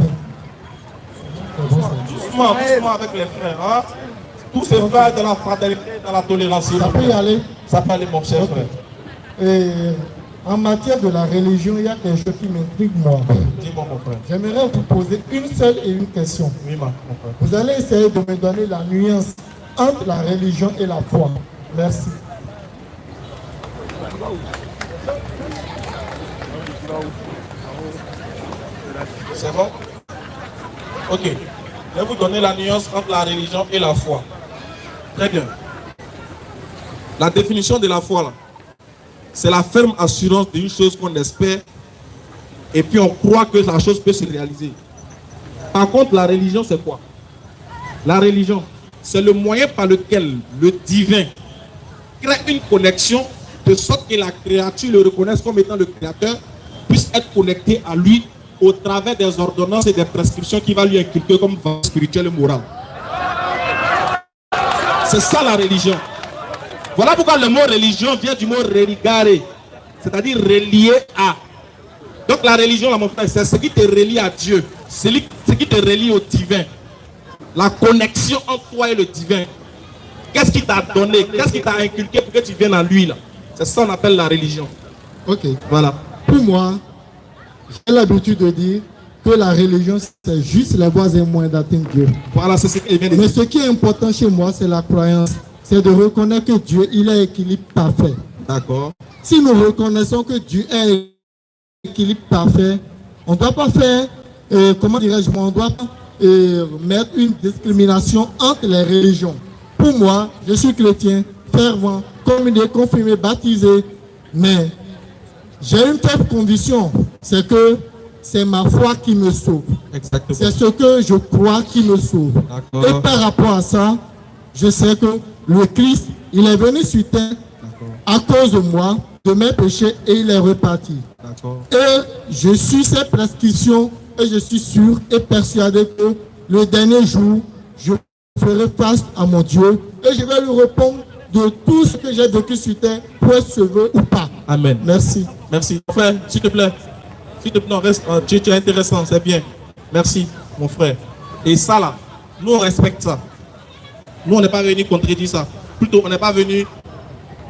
Doucement avec les frères. Hein? Tout se fait dans la fraternité, dans la tolérance. Ça peut y aller. Ça peut aller, mon cher frère. Et en matière de la religion, il y a quelque chose qui m'intrigue moi. Dis-moi, mon frère. J'aimerais vous poser une seule et une question. Oui, mon frère. Vous allez essayer de me donner la nuance entre la religion et la foi. Merci. C'est bon? Ok. Je vais vous donner la nuance entre la religion et la foi. Très bien. La définition de la foi, là, c'est la ferme assurance d'une chose qu'on espère et puis on croit que la chose peut se réaliser. Par contre, la religion, c'est quoi? La religion, c'est le moyen par lequel le divin crée une connexion de sorte que la créature le reconnaisse comme étant le créateur, puisse être connecté à lui au travers des ordonnances et des prescriptions qui va lui inculquer comme valeur spirituelle et morale. C'est ça la religion. Voilà pourquoi le mot religion vient du mot religare, c'est-à-dire relié à. Donc la religion, là, mon frère, c'est ce qui te relie à Dieu, ce qui te relie au divin. La connexion entre toi et le divin. Qu'est-ce qui t'a donné? Qu'est-ce qui t'a inculqué pour que tu viennes à lui là? C'est ça qu'on appelle la religion. Ok. Voilà. Pour moi, j'ai l'habitude de dire que la religion, c'est juste les voies et moyens d'atteindre Dieu. Voilà, c'est ce qu'il vient de dire. Mais ce qui est important chez moi, c'est la croyance. C'est de reconnaître que Dieu, il est équilibre parfait. D'accord. Si nous reconnaissons que Dieu est équilibre parfait, on ne doit pas faire, comment dirais-je, on doit pas mettre une discrimination entre les religions. Pour moi, je suis chrétien, fervent, communié, confirmé, baptisé, mais j'ai une telle condition, c'est que c'est ma foi qui me sauve. Exactement. C'est ce que je crois qui me sauve. Et par rapport à ça, je sais que le Christ, il est venu sur terre à cause de moi, de mes péchés, et il est reparti. Et je suis ses prescriptions et je suis sûr et persuadé que le dernier jour, je ferai face à mon Dieu et je vais lui répondre de tout ce que j'ai vécu sur terre, pour être sauvé ou pas. Amen. Merci. Merci. Frère, s'il te plaît. S'il te plaît, reste. Tu es intéressant, c'est bien. Merci, mon frère. Et ça là, nous on respecte ça. Nous on n'est pas venu contredire ça. Plutôt, on n'est pas venu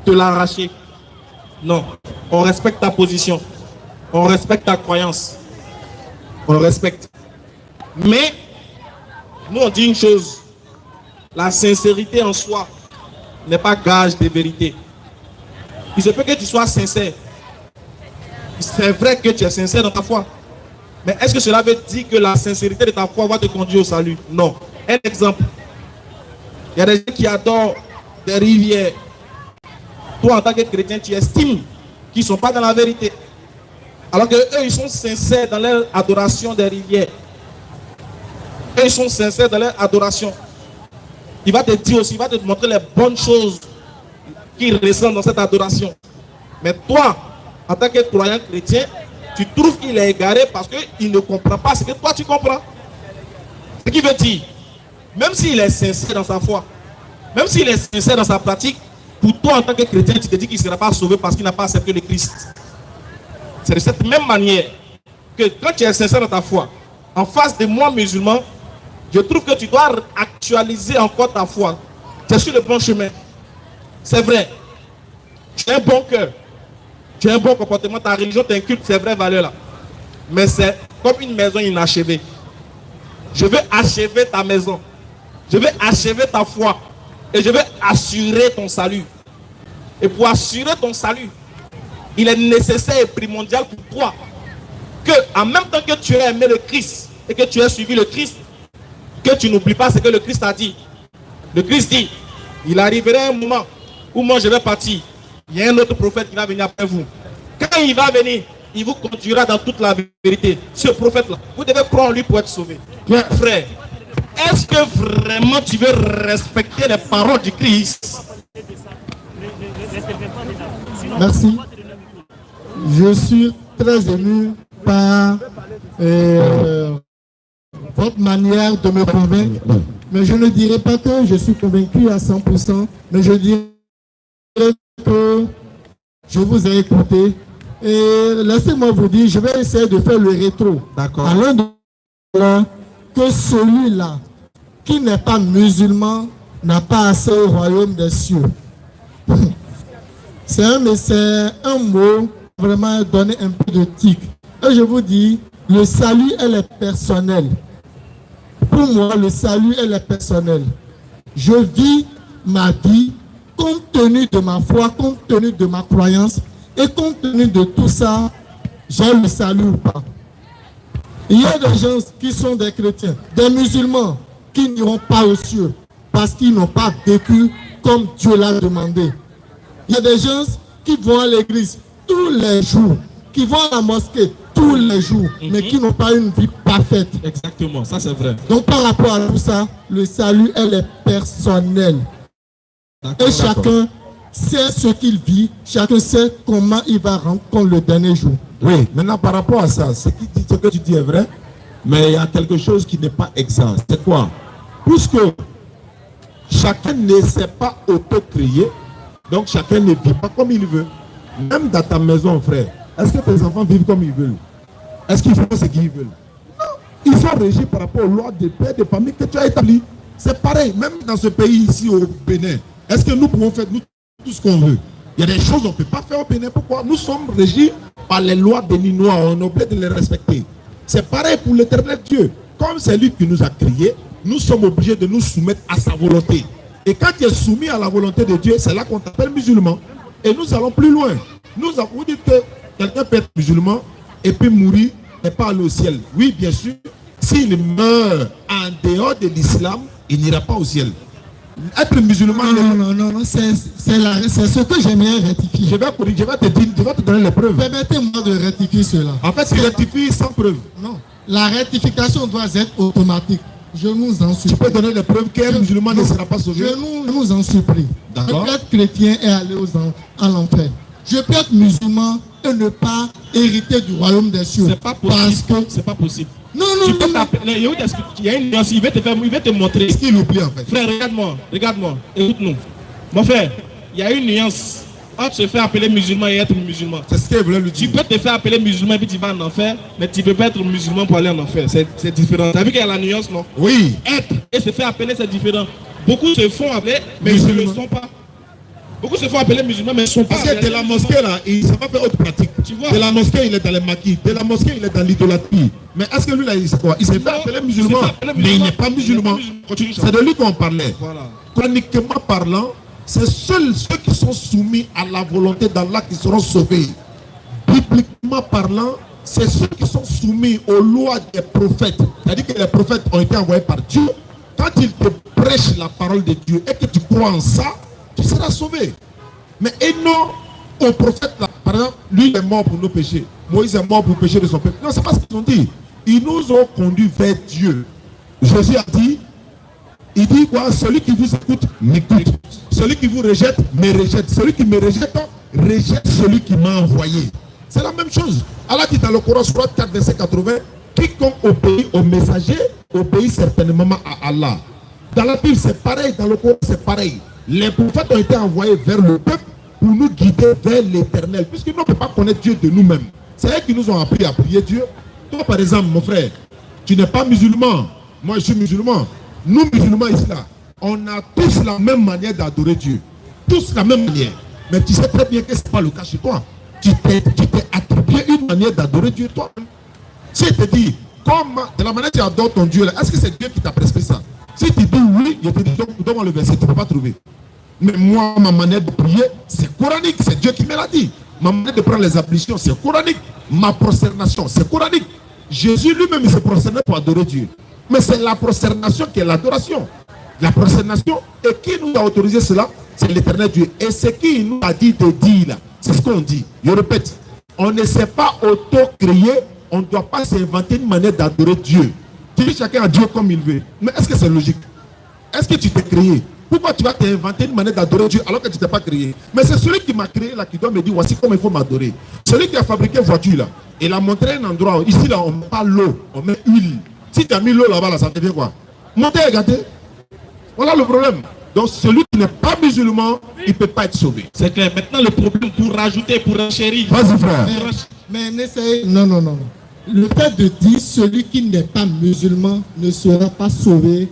te l'arracher. Non. On respecte ta position. On respecte ta croyance. On respecte. Mais, nous on dit une chose. La sincérité en soi n'est pas gage de vérité. Il se peut que tu sois sincère. C'est vrai que tu es sincère dans ta foi. Mais est-ce que cela veut dire que la sincérité de ta foi va te conduire au salut? Non. Un exemple. Il y a des gens qui adorent des rivières. Toi, en tant que chrétien, tu estimes qu'ils ne sont pas dans la vérité. Alors que eux, ils sont sincères dans leur adoration des rivières. Eux, ils sont sincères dans leur adoration. Il va te dire aussi, il va te montrer les bonnes choses qui ressentent dans cette adoration. Mais toi, en tant que croyant chrétien, tu trouves qu'il est égaré parce qu'il ne comprend pas ce que toi tu comprends. Ce qui veut dire, même s'il est sincère dans sa foi, même s'il est sincère dans sa pratique, pour toi en tant que chrétien, tu te dis qu'il ne sera pas sauvé parce qu'il n'a pas accepté le Christ. C'est de cette même manière que quand tu es sincère dans ta foi, en face de moi musulman, je trouve que tu dois actualiser encore ta foi. Tu es sur le bon chemin. C'est vrai. Tu as un bon cœur. Tu as un bon comportement. Ta religion t'inculque ces vraies valeurs-là. Mais c'est comme une maison inachevée. Je veux achever ta maison. Je veux achever ta foi. Et je veux assurer ton salut. Et pour assurer ton salut, il est nécessaire et primordial pour toi que, en même temps que tu as aimé le Christ et que tu as suivi le Christ, que tu n'oublies pas ce que le Christ a dit. Le Christ dit, il arrivera un moment où moi je vais partir. Il y a un autre prophète qui va venir après vous. Quand il va venir, il vous conduira dans toute la vérité. Ce prophète-là, vous devez croire en lui pour être sauvé. Frère, est-ce que vraiment tu veux respecter les paroles du Christ? Merci. Je suis très ému par votre manière de me convaincre, mais je ne dirais pas que je suis convaincu à 100%, mais je dirais que je vous ai écouté. Et laissez-moi vous dire, je vais essayer de faire le rétro. D'accord. À l'un de que celui-là qui n'est pas musulman n'a pas accès au royaume des cieux. C'est un mot vraiment donné un peu de tic. Et je vous dis, le salut, elle est personnel. Pour moi, le salut, elle est personnel. Je vis ma vie compte tenu de ma foi, compte tenu de ma croyance, et compte tenu de tout ça, j'ai le salut ou pas. Il y a des gens qui sont des chrétiens, des musulmans, qui n'iront pas aux cieux parce qu'ils n'ont pas vécu comme Dieu l'a demandé. Il y a des gens qui vont à l'église tous les jours, qui vont à la mosquée tous les jours, mais qui n'ont pas une vie parfaite. Exactement, ça c'est vrai. Donc par rapport à tout ça, le salut, elle est personnelle. Et chacun sait ce qu'il vit, chacun sait comment il va rendre compte le dernier jour. Oui, maintenant par rapport à ça, ce que tu dis est vrai, mais il y a quelque chose qui n'est pas exact. C'est quoi? Puisque chacun ne sait pas auto-créer, donc chacun ne vit pas comme il veut. Même dans ta maison, frère, est-ce que tes enfants vivent comme ils veulent? Est-ce qu'ils font ce qu'ils veulent? Non. Ils sont régis par rapport aux lois des pères de famille que tu as établies. C'est pareil, même dans ce pays ici au Bénin. Est-ce que nous pouvons faire tout ce qu'on veut? Il y a des choses qu'on ne peut pas faire au Bénin. Pourquoi? Nous sommes régis par les lois béninois. On est obligé de les respecter. C'est pareil pour l'Éternel Dieu. Comme c'est lui qui nous a créés, nous sommes obligés de nous soumettre à sa volonté. Et quand tu es soumis à la volonté de Dieu, c'est là qu'on t'appelle musulman. Et nous allons plus loin. Nous avons dit que quelqu'un peut être musulman et puis mourir et pas aller au ciel. Oui, bien sûr. S'il meurt en dehors de l'islam, il n'ira pas au ciel. Être musulman... Non, c'est ce que j'aimerais rectifier. Je vais te donner les preuves. Permettez-moi de rectifier cela. En fait, tu rectifies sans preuve. Non, la rectification doit être automatique. Je nous en supplie. Tu peux donner les preuves qu'un musulman ne sera pas sauvé. Je nous en supplie. D'accord. Je peux être chrétien et aller à l'enfer. Je peux être musulman et ne pas hériter du royaume des cieux. C'est pas possible. C'est pas possible. Non. Il y a une nuance, il va te montrer. Qu'est-ce qu'il oublie en fait? Frère, regarde-moi, écoute-nous. Mon frère, il y a une nuance entre se faire appeler musulman et être musulman. C'est ce qu'il voulait lui dire. Tu peux te faire appeler musulman et puis tu vas en enfer, mais tu ne peux pas être musulman pour aller en enfer. C'est différent. Tu as vu qu'il y a la nuance, non? Oui. Être et se faire appeler, c'est différent. Beaucoup se font appeler, mais ils ne le sont pas. Beaucoup se font appeler musulmans, mais ils ne sont pas. Parce que de la mosquée, là, il ne sait pas faire autre pratique. Tu vois? De la mosquée, il est dans les maquis. De la mosquée, il est dans l'idolâtrie. Mais est-ce que lui, là, il sait quoi? Il s'est fait appeler musulman, mais il n'est pas musulman. C'est de lui qu'on parlait. Voilà. Chroniquement parlant, c'est seuls ceux qui sont soumis à la volonté d'Allah qui seront sauvés. Bibliquement parlant, c'est ceux qui sont soumis aux lois des prophètes. C'est-à-dire que les prophètes ont été envoyés par Dieu. Quand ils te prêchent la parole de Dieu et que tu crois en ça, tu seras sauvé. Mais et non au prophète là, par exemple, lui il est mort pour nos péchés. Moïse est mort pour le péché de son peuple. Non, c'est pas ce qu'ils ont dit. Ils nous ont conduits vers Dieu. Jésus a dit, il dit quoi? Celui qui vous écoute, m'écoute. Celui qui vous rejette, me rejette. Celui qui me rejette, rejette celui qui m'a envoyé. C'est la même chose. Allah dit dans le Coran, Surat 4, verset 80, quiconque obéit au messager, obéit certainement à Allah. Dans la Bible, c'est pareil. Dans le Coran, c'est pareil. Les prophètes ont été envoyés vers le peuple pour nous guider vers l'éternel. Puisque nous ne pouvons pas connaître Dieu de nous-mêmes. C'est eux qui nous ont appris à prier Dieu. Toi, par exemple, mon frère, tu n'es pas musulman. Moi, je suis musulman. Nous, musulmans ici, là, on a tous la même manière d'adorer Dieu. Tous la même manière. Mais tu sais très bien que ce n'est pas le cas chez toi. Tu t'es attribué une manière d'adorer Dieu toi-même. Si tu te dis, de la manière que tu adores ton Dieu, est-ce que c'est Dieu qui t'a prescrit ça? Si tu dis oui, je te dis, donne-moi le verset, tu ne peux pas trouver. Mais moi, ma manière de prier, c'est coranique, c'est Dieu qui me l'a dit. Ma manière de prendre les ablutions, c'est coranique. Ma prosternation, c'est coranique. Jésus lui-même, il se prosternait pour adorer Dieu. Mais c'est la prosternation qui est l'adoration. La prosternation, et qui nous a autorisé cela? C'est l'éternel Dieu. Et ce qu'il nous a dit de dire là, c'est ce qu'on dit. Je répète, on ne s'est pas auto-créé, on ne doit pas s'inventer une manière d'adorer Dieu. Tu dis chacun à Dieu comme il veut. Mais est-ce que c'est logique? Est-ce que tu t'es créé? Pourquoi tu vas t'inventer une manière d'adorer Dieu alors que tu ne t'es pas créé? Mais c'est celui qui m'a créé là qui doit me dire voici comment il faut m'adorer. Celui qui a fabriqué une voiture là, il a montré un endroit. Ici là, on met pas l'eau, on met huile. Si tu as mis l'eau là-bas, là, ça devient quoi? Montez et regardez. Voilà le problème. Donc celui qui n'est pas musulman, il ne peut pas être sauvé. C'est clair. Maintenant le problème pour rajouter, pour enchérir. Vas-y frère. Mais n'essayez. Non. Le fait de dire celui qui n'est pas musulman ne sera pas sauvé,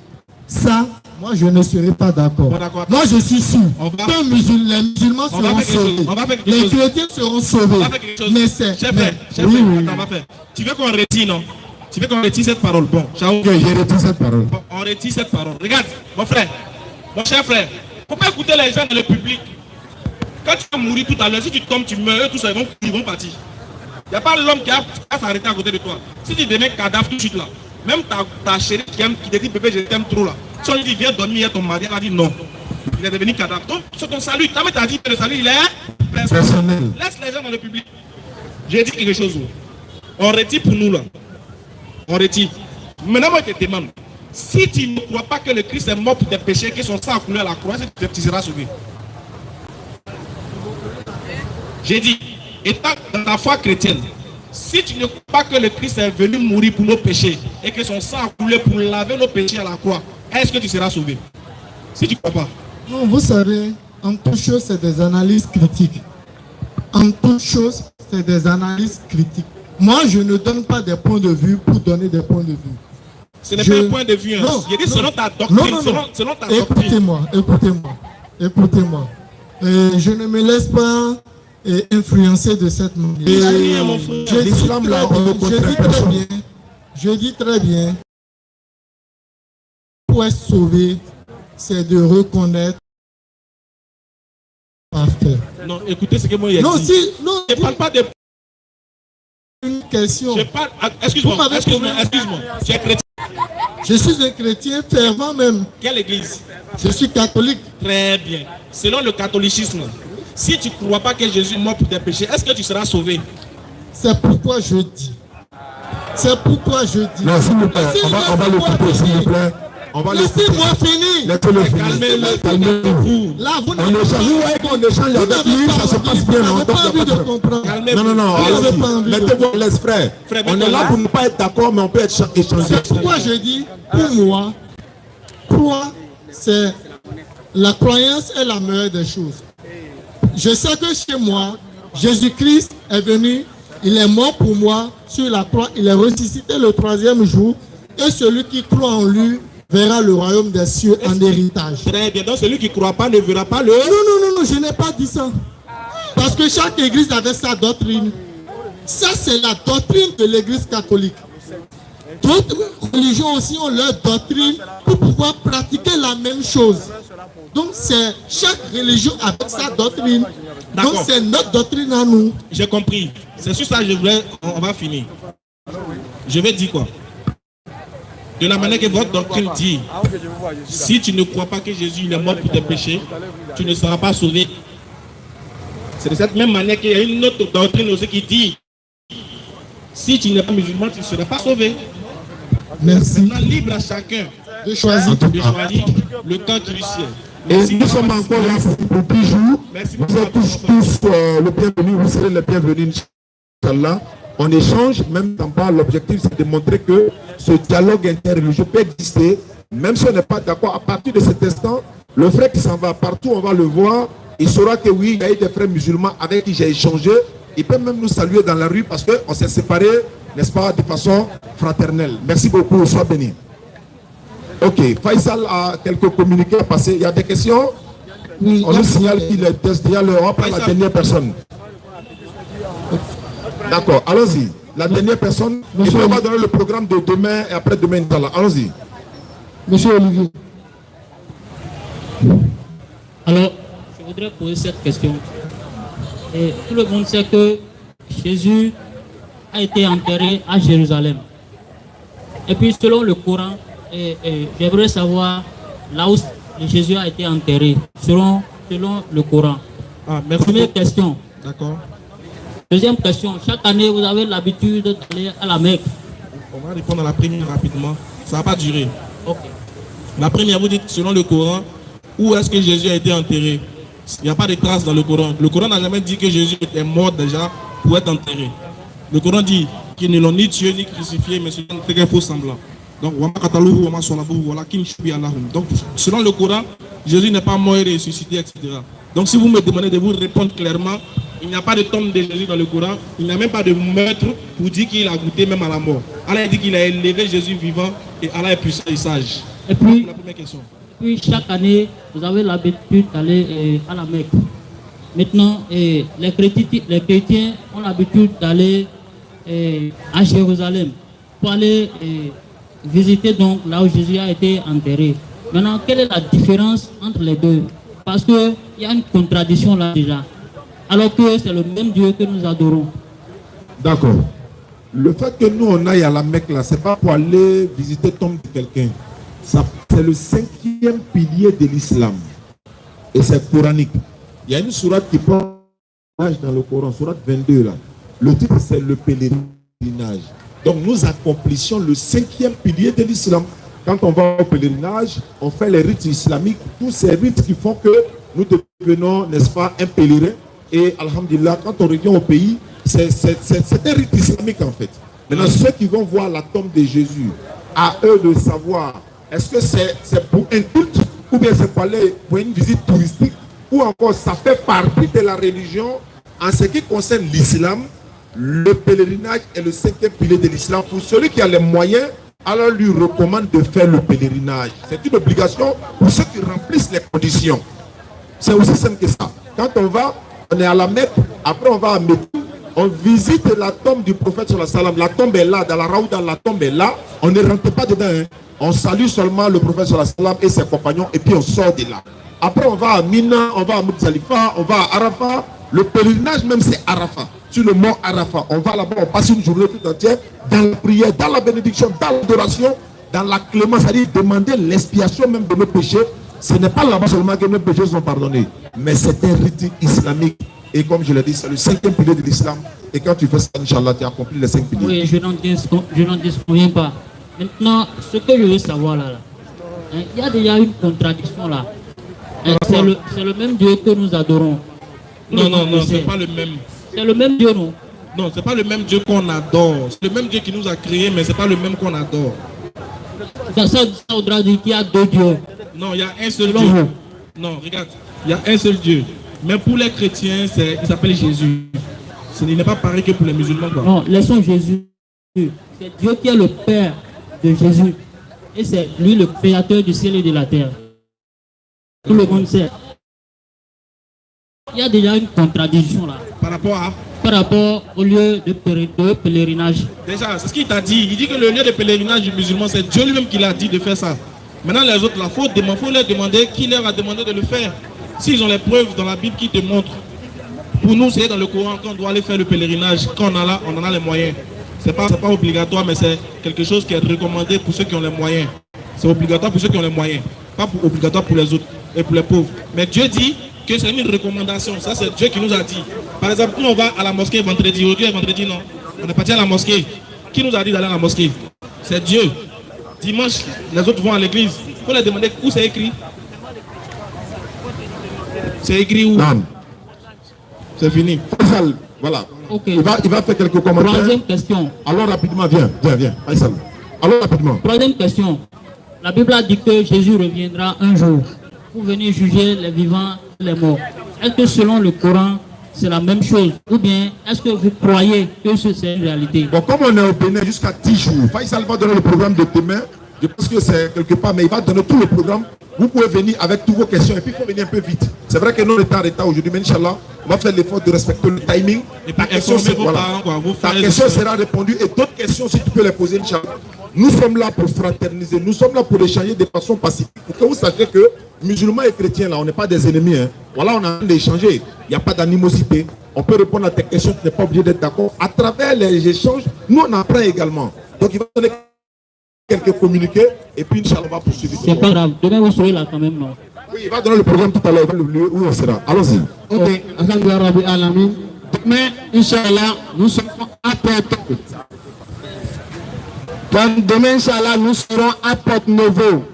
ça, moi je ne serai pas d'accord. Bon, moi je suis sûr que les musulmans seront sauvés. Les chrétiens seront sauvés. Mais c'est. Oui. Attends, on va faire. Tu veux qu'on retire, non? Tu veux qu'on retire cette parole? Bon, ciao. Ok, je retire cette parole. Bon, on retire cette parole. Regarde, mon frère, mon cher frère, il ne faut pas écouter les gens dans le public. Quand tu vas mourir tout à l'heure, si tu tombes, tu meurs, tout ça, ils vont partir. Il n'y a pas l'homme qui va s'arrêter à côté de toi. Si tu deviens cadavre tout de suite là, même ta chérie qui te dit bébé je t'aime trop là, si on lui dit viens dormir, ton mari, elle a dit non. Il est devenu cadavre. Donc c'est ton salut. Ta mère t'a dit que le salut il est personnel. Laisse les gens dans le public. J'ai dit quelque chose. On retire pour nous là. On retire. Maintenant moi je te demande, si tu ne crois pas que le Christ est mort pour tes péchés, que son sang a coulé à la croix, tu seras sauvé. J'ai dit, étant dans ta foi chrétienne, si tu ne crois pas que le Christ est venu mourir pour nos péchés et que son sang a coulé pour laver nos péchés à la croix, est-ce que tu seras sauvé? Si tu ne crois pas. Non, vous savez, en toute chose, c'est des analyses critiques. En toute chose, c'est des analyses critiques. Moi, je ne donne pas des points de vue pour donner des points de vue. Ce n'est pas un point de vue. Hein. Non, je dis selon ta doctrine. Selon ta doctrine. Écoutez-moi. Je ne me laisse pas influencer de cette manière. Je dis très bien, pour être sauvé, c'est de reconnaître parfait. Non, écoutez ce que moi j'ai dit. Je ne parle pas de une question. Excuse-moi. Tu es chrétien. Je suis un chrétien fervent même. Quelle église? Je suis catholique. Très bien. Selon le catholicisme, si tu ne crois pas que Jésus est mort pour tes péchés, est-ce que tu seras sauvé? C'est pourquoi je dis. Non, s'il vous plaît, on va le couper, s'il vous plaît. On va laissez-moi finir. Calmez-vous. Là, vous on échange. Vous voyez qu'on échange avec lui, ça se passe bien. Vous n'avez pas envie de comprendre. Non. Mettez-vous à l'aise, frère. On est là pour ne pas être d'accord, mais on peut échanger. C'est pourquoi je dis, pour moi, croire, c'est la croyance est la meilleure des choses. Je sais que chez moi, Jésus-Christ est venu, il est mort pour moi sur la croix, il est ressuscité le 3e jour, et celui qui croit en lui verra le royaume des cieux en héritage. Très bien, donc celui qui ne croit pas ne verra pas le... Non, je n'ai pas dit ça. Parce que chaque église avait sa doctrine. Ça, c'est la doctrine de l'église catholique. D'autres religions aussi ont leur doctrine pour pouvoir pratiquer la même chose. Donc, c'est chaque religion avec sa doctrine. Donc, c'est notre doctrine à nous. J'ai compris. C'est sur ça que je voulais... On va finir. Je vais dire quoi? De la manière que votre doctrine dit, si tu ne crois pas que Jésus il est mort pour tes péchés, tu ne seras pas sauvé. C'est de cette même manière qu'il y a une autre doctrine aussi qui dit, si tu n'es pas musulman, tu ne seras pas sauvé. Merci. Maintenant, libre à chacun de choisir le camp qui lui sied. Et nous sommes encore là pour 10 jours. Vous êtes tous le bienvenu, vous serez le bienvenu, Inch'Allah. On échange, même temps pas, l'objectif c'est de montrer que ce dialogue interreligieux peut exister, même si on n'est pas d'accord. À partir de cet instant, le frère qui s'en va partout, on va le voir, il saura que oui, il y a eu des frères musulmans avec qui j'ai échangé. Il peut même nous saluer dans la rue parce qu'on s'est séparés, n'est-ce pas, de façon fraternelle. Merci beaucoup, sois béni. Ok, Faisal a quelques communiqués à passer. Il y a des questions? Oui, on nous signale qu'il est déjà on va prendre la dernière personne. D'accord, allons-y. La dernière personne, on va donner le programme de demain et après-demain. Allons-y. Monsieur Olivier. Alors, je voudrais poser cette question. Et tout le monde sait que Jésus a été enterré à Jérusalem. Et puis, selon le Coran, j'aimerais savoir là où Jésus a été enterré, selon le Coran. Première question. D'accord. Deuxième question, chaque année, vous avez l'habitude d'aller à la Mecque. On va répondre à la première rapidement. Ça ne va pas durer. Ok. La première, vous dites, selon le Coran, où est-ce que Jésus a été enterré? Il n'y a pas de traces dans le Coran. Le Coran n'a jamais dit que Jésus était mort déjà pour être enterré. Le Coran dit qu'ils ne l'ont ni tué ni crucifié, mais c'est un faux semblant. Donc, selon le Coran, Jésus n'est pas mort et ressuscité, etc. Donc, si vous me demandez de vous répondre clairement, il n'y a pas de tombe de Jésus dans le Coran. Il n'y a même pas de meurtre pour dire qu'il a goûté même à la mort. Allah dit qu'il a élevé Jésus vivant et Allah est puissant et sage. Et puis, la première question. Puis chaque année, vous avez l'habitude d'aller à la Mecque. Maintenant, les chrétiens ont l'habitude d'aller à Jérusalem pour aller visiter donc là où Jésus a été enterré. Maintenant, quelle est la différence entre les deux? Parce qu'il y a une contradiction là déjà. Alors que c'est le même Dieu que nous adorons. D'accord. Le fait que nous on aille à la Mecque là, c'est pas pour aller visiter la tombe de quelqu'un. C'est le 5e pilier de l'islam. Et c'est coranique. Il y a une sourate qui parle dans le Coran, sourate 22 là. Le titre c'est le pèlerinage. Donc nous accomplissons le 5e pilier de l'islam. Quand on va au pèlerinage, on fait les rites islamiques, tous ces rites qui font que nous devenons, n'est-ce pas, un pèlerin. Et alhamdulillah, quand on revient au pays, c'est un rite islamique en fait. Maintenant, ceux qui vont voir la tombe de Jésus, à eux de savoir, est-ce que c'est pour un culte ou bien c'est pour aller pour une visite touristique ou encore ça fait partie de la religion. En ce qui concerne l'islam, le pèlerinage est le 5e pilier de l'islam. Pour celui qui a les moyens, alors lui recommande de faire le pèlerinage. C'est une obligation pour ceux qui remplissent les conditions. C'est aussi simple que ça. Quand on est à la Mecque, après on va à Médine, on visite la tombe du prophète sallallahu alayhi wa sallam. La tombe est là, dans la Raouda, la tombe est là. On ne rentre pas dedans. Hein. On salue seulement le prophète sallallahu alayhi wa sallam et ses compagnons et puis on sort de là. Après on va à Mina, on va à Muzdalifa, on va à Arafat. Le pèlerinage même c'est Arafat. Sur le mont Arafat, on va là-bas, on passe une journée tout entière dans la prière, dans la bénédiction, dans l'adoration, dans la clémence, c'est-à-dire demander l'expiation même de nos péchés. Ce n'est pas là-bas seulement que nos péchés sont pardonnés, mais c'est un rite islamique. Et comme je l'ai dit, c'est le 5e pilier de l'islam. Et quand tu fais ça, Inch'Allah, tu as accompli les 5 piliers. Oui, je n'en disconviens pas. Maintenant, ce que je veux savoir là, Il y a déjà une contradiction là. C'est le même Dieu que nous adorons. Non, c'est pas le même. C'est le même Dieu, non? Non, c'est pas le même Dieu qu'on adore. C'est le même Dieu qui nous a créés, mais c'est pas le même qu'on adore. Ça voudra dire qu'il y a deux dieux. Non, il y a un seul Dieu. Non, regarde, il y a un seul Dieu. Mais pour les chrétiens, il s'appelle Jésus. Il n'est pas pareil que pour les musulmans. Quoi. Non, laissons Jésus. C'est Dieu qui est le Père de Jésus. Et c'est lui le créateur du ciel et de la terre. Tout le monde sait. Il y a déjà une contradiction là. Par rapport au lieu de pèlerinage. Déjà, c'est ce qu'il t'a dit. Il dit que le lieu de pèlerinage du musulman, c'est Dieu lui-même qui l'a dit de faire ça. Maintenant, les autres, il faut leur demander qui leur a demandé de le faire. S'ils ont les preuves dans la Bible qui démontrent. Pour nous, c'est dans le Coran qu'on doit aller faire le pèlerinage. Quand on en a les moyens. C'est pas obligatoire, mais c'est quelque chose qui est recommandé pour ceux qui ont les moyens. C'est obligatoire pour ceux qui ont les moyens. Pas obligatoire pour les autres et pour les pauvres. Mais Dieu dit que c'est une recommandation. Ça, c'est Dieu qui nous a dit. Par exemple, nous, on va à la mosquée vendredi. Aujourd'hui est vendredi, non. On est parti à la mosquée. Qui nous a dit d'aller à la mosquée? C'est Dieu. Dimanche, les autres vont à l'église. Il faut leur demander où c'est écrit. C'est écrit où? Non. C'est fini. Voilà. Okay. Il va faire quelques commentaires. Troisième question. Alors rapidement, viens. Faisal. Alors rapidement. Troisième question. La Bible a dit que Jésus reviendra un jour pour venir juger les vivants et les morts. Est-ce que selon le Coran, c'est la même chose? Ou bien est-ce que vous croyez que c'est une réalité? Bon, comme on est au Bénin jusqu'à 10 jours, Faisal va donner le programme de demain. Je pense que c'est quelque part, mais il va donner tout le programme. Vous pouvez venir avec toutes vos questions et puis il faut venir un peu vite. C'est vrai que nous, on est en retard aujourd'hui, mais Inch'Allah, on va faire l'effort de respecter le timing. Et ta question, ta question sera répondue et d'autres questions, si tu peux les poser, Inch'Allah. Nous sommes là pour fraterniser, nous sommes là pour échanger de façon pacifique. Pour que vous sachiez que musulmans et chrétiens, là, on n'est pas des ennemis. Hein. Voilà, on a envie d'échanger. Il n'y a pas d'animosité. On peut répondre à tes questions, tu n'es pas obligé d'être d'accord. À travers les échanges, nous, on apprend également. Donc, il va donner quelques communiqués et puis Inch'Allah on va poursuivre. C'est pas grave, demain vous serez là quand même, non? Oui, il va donner le programme tout à l'heure, le lieu où on sera. Allons-y. Ok, demain, Inch'Allah, nous serons à Porto. Donc, demain, Inch'Allah, nous serons à Porto Novo.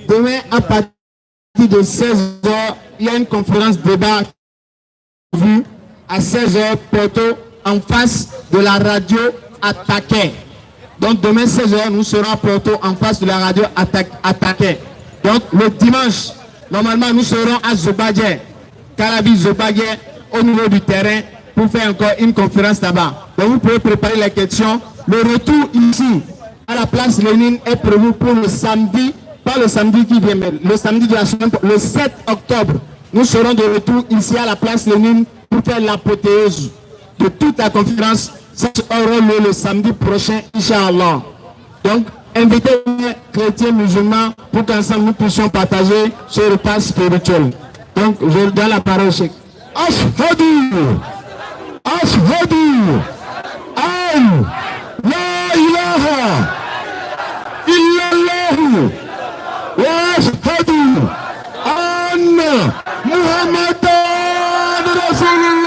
Demain, à partir de 16h, il y a une conférence débat à 16h, Porto, en face de la radio Attaquer. Donc demain 16h, nous serons à Porto en face de la radio Attaquer. Donc le dimanche, normalement nous serons à Zobadje, Calabi Zobadje, au niveau du terrain pour faire encore une conférence là-bas. Donc vous pouvez préparer les questions. Le retour ici à la place Lénine est prévu pour le samedi, pas le samedi qui vient, mais le samedi de la semaine, le 7 octobre. Nous serons de retour ici à la place Lénine pour faire l'apothéose de toute la conférence. Ça aura lieu le samedi prochain, Inch'Allah. Donc, invitez les chrétiens musulmans pour qu'ensemble nous puissions partager ce repas spirituel. Donc, je donne la parole au Cheikh. Ashhadu an la ilaha illallah wa ashhadu anna Muhammadan Rasulullah.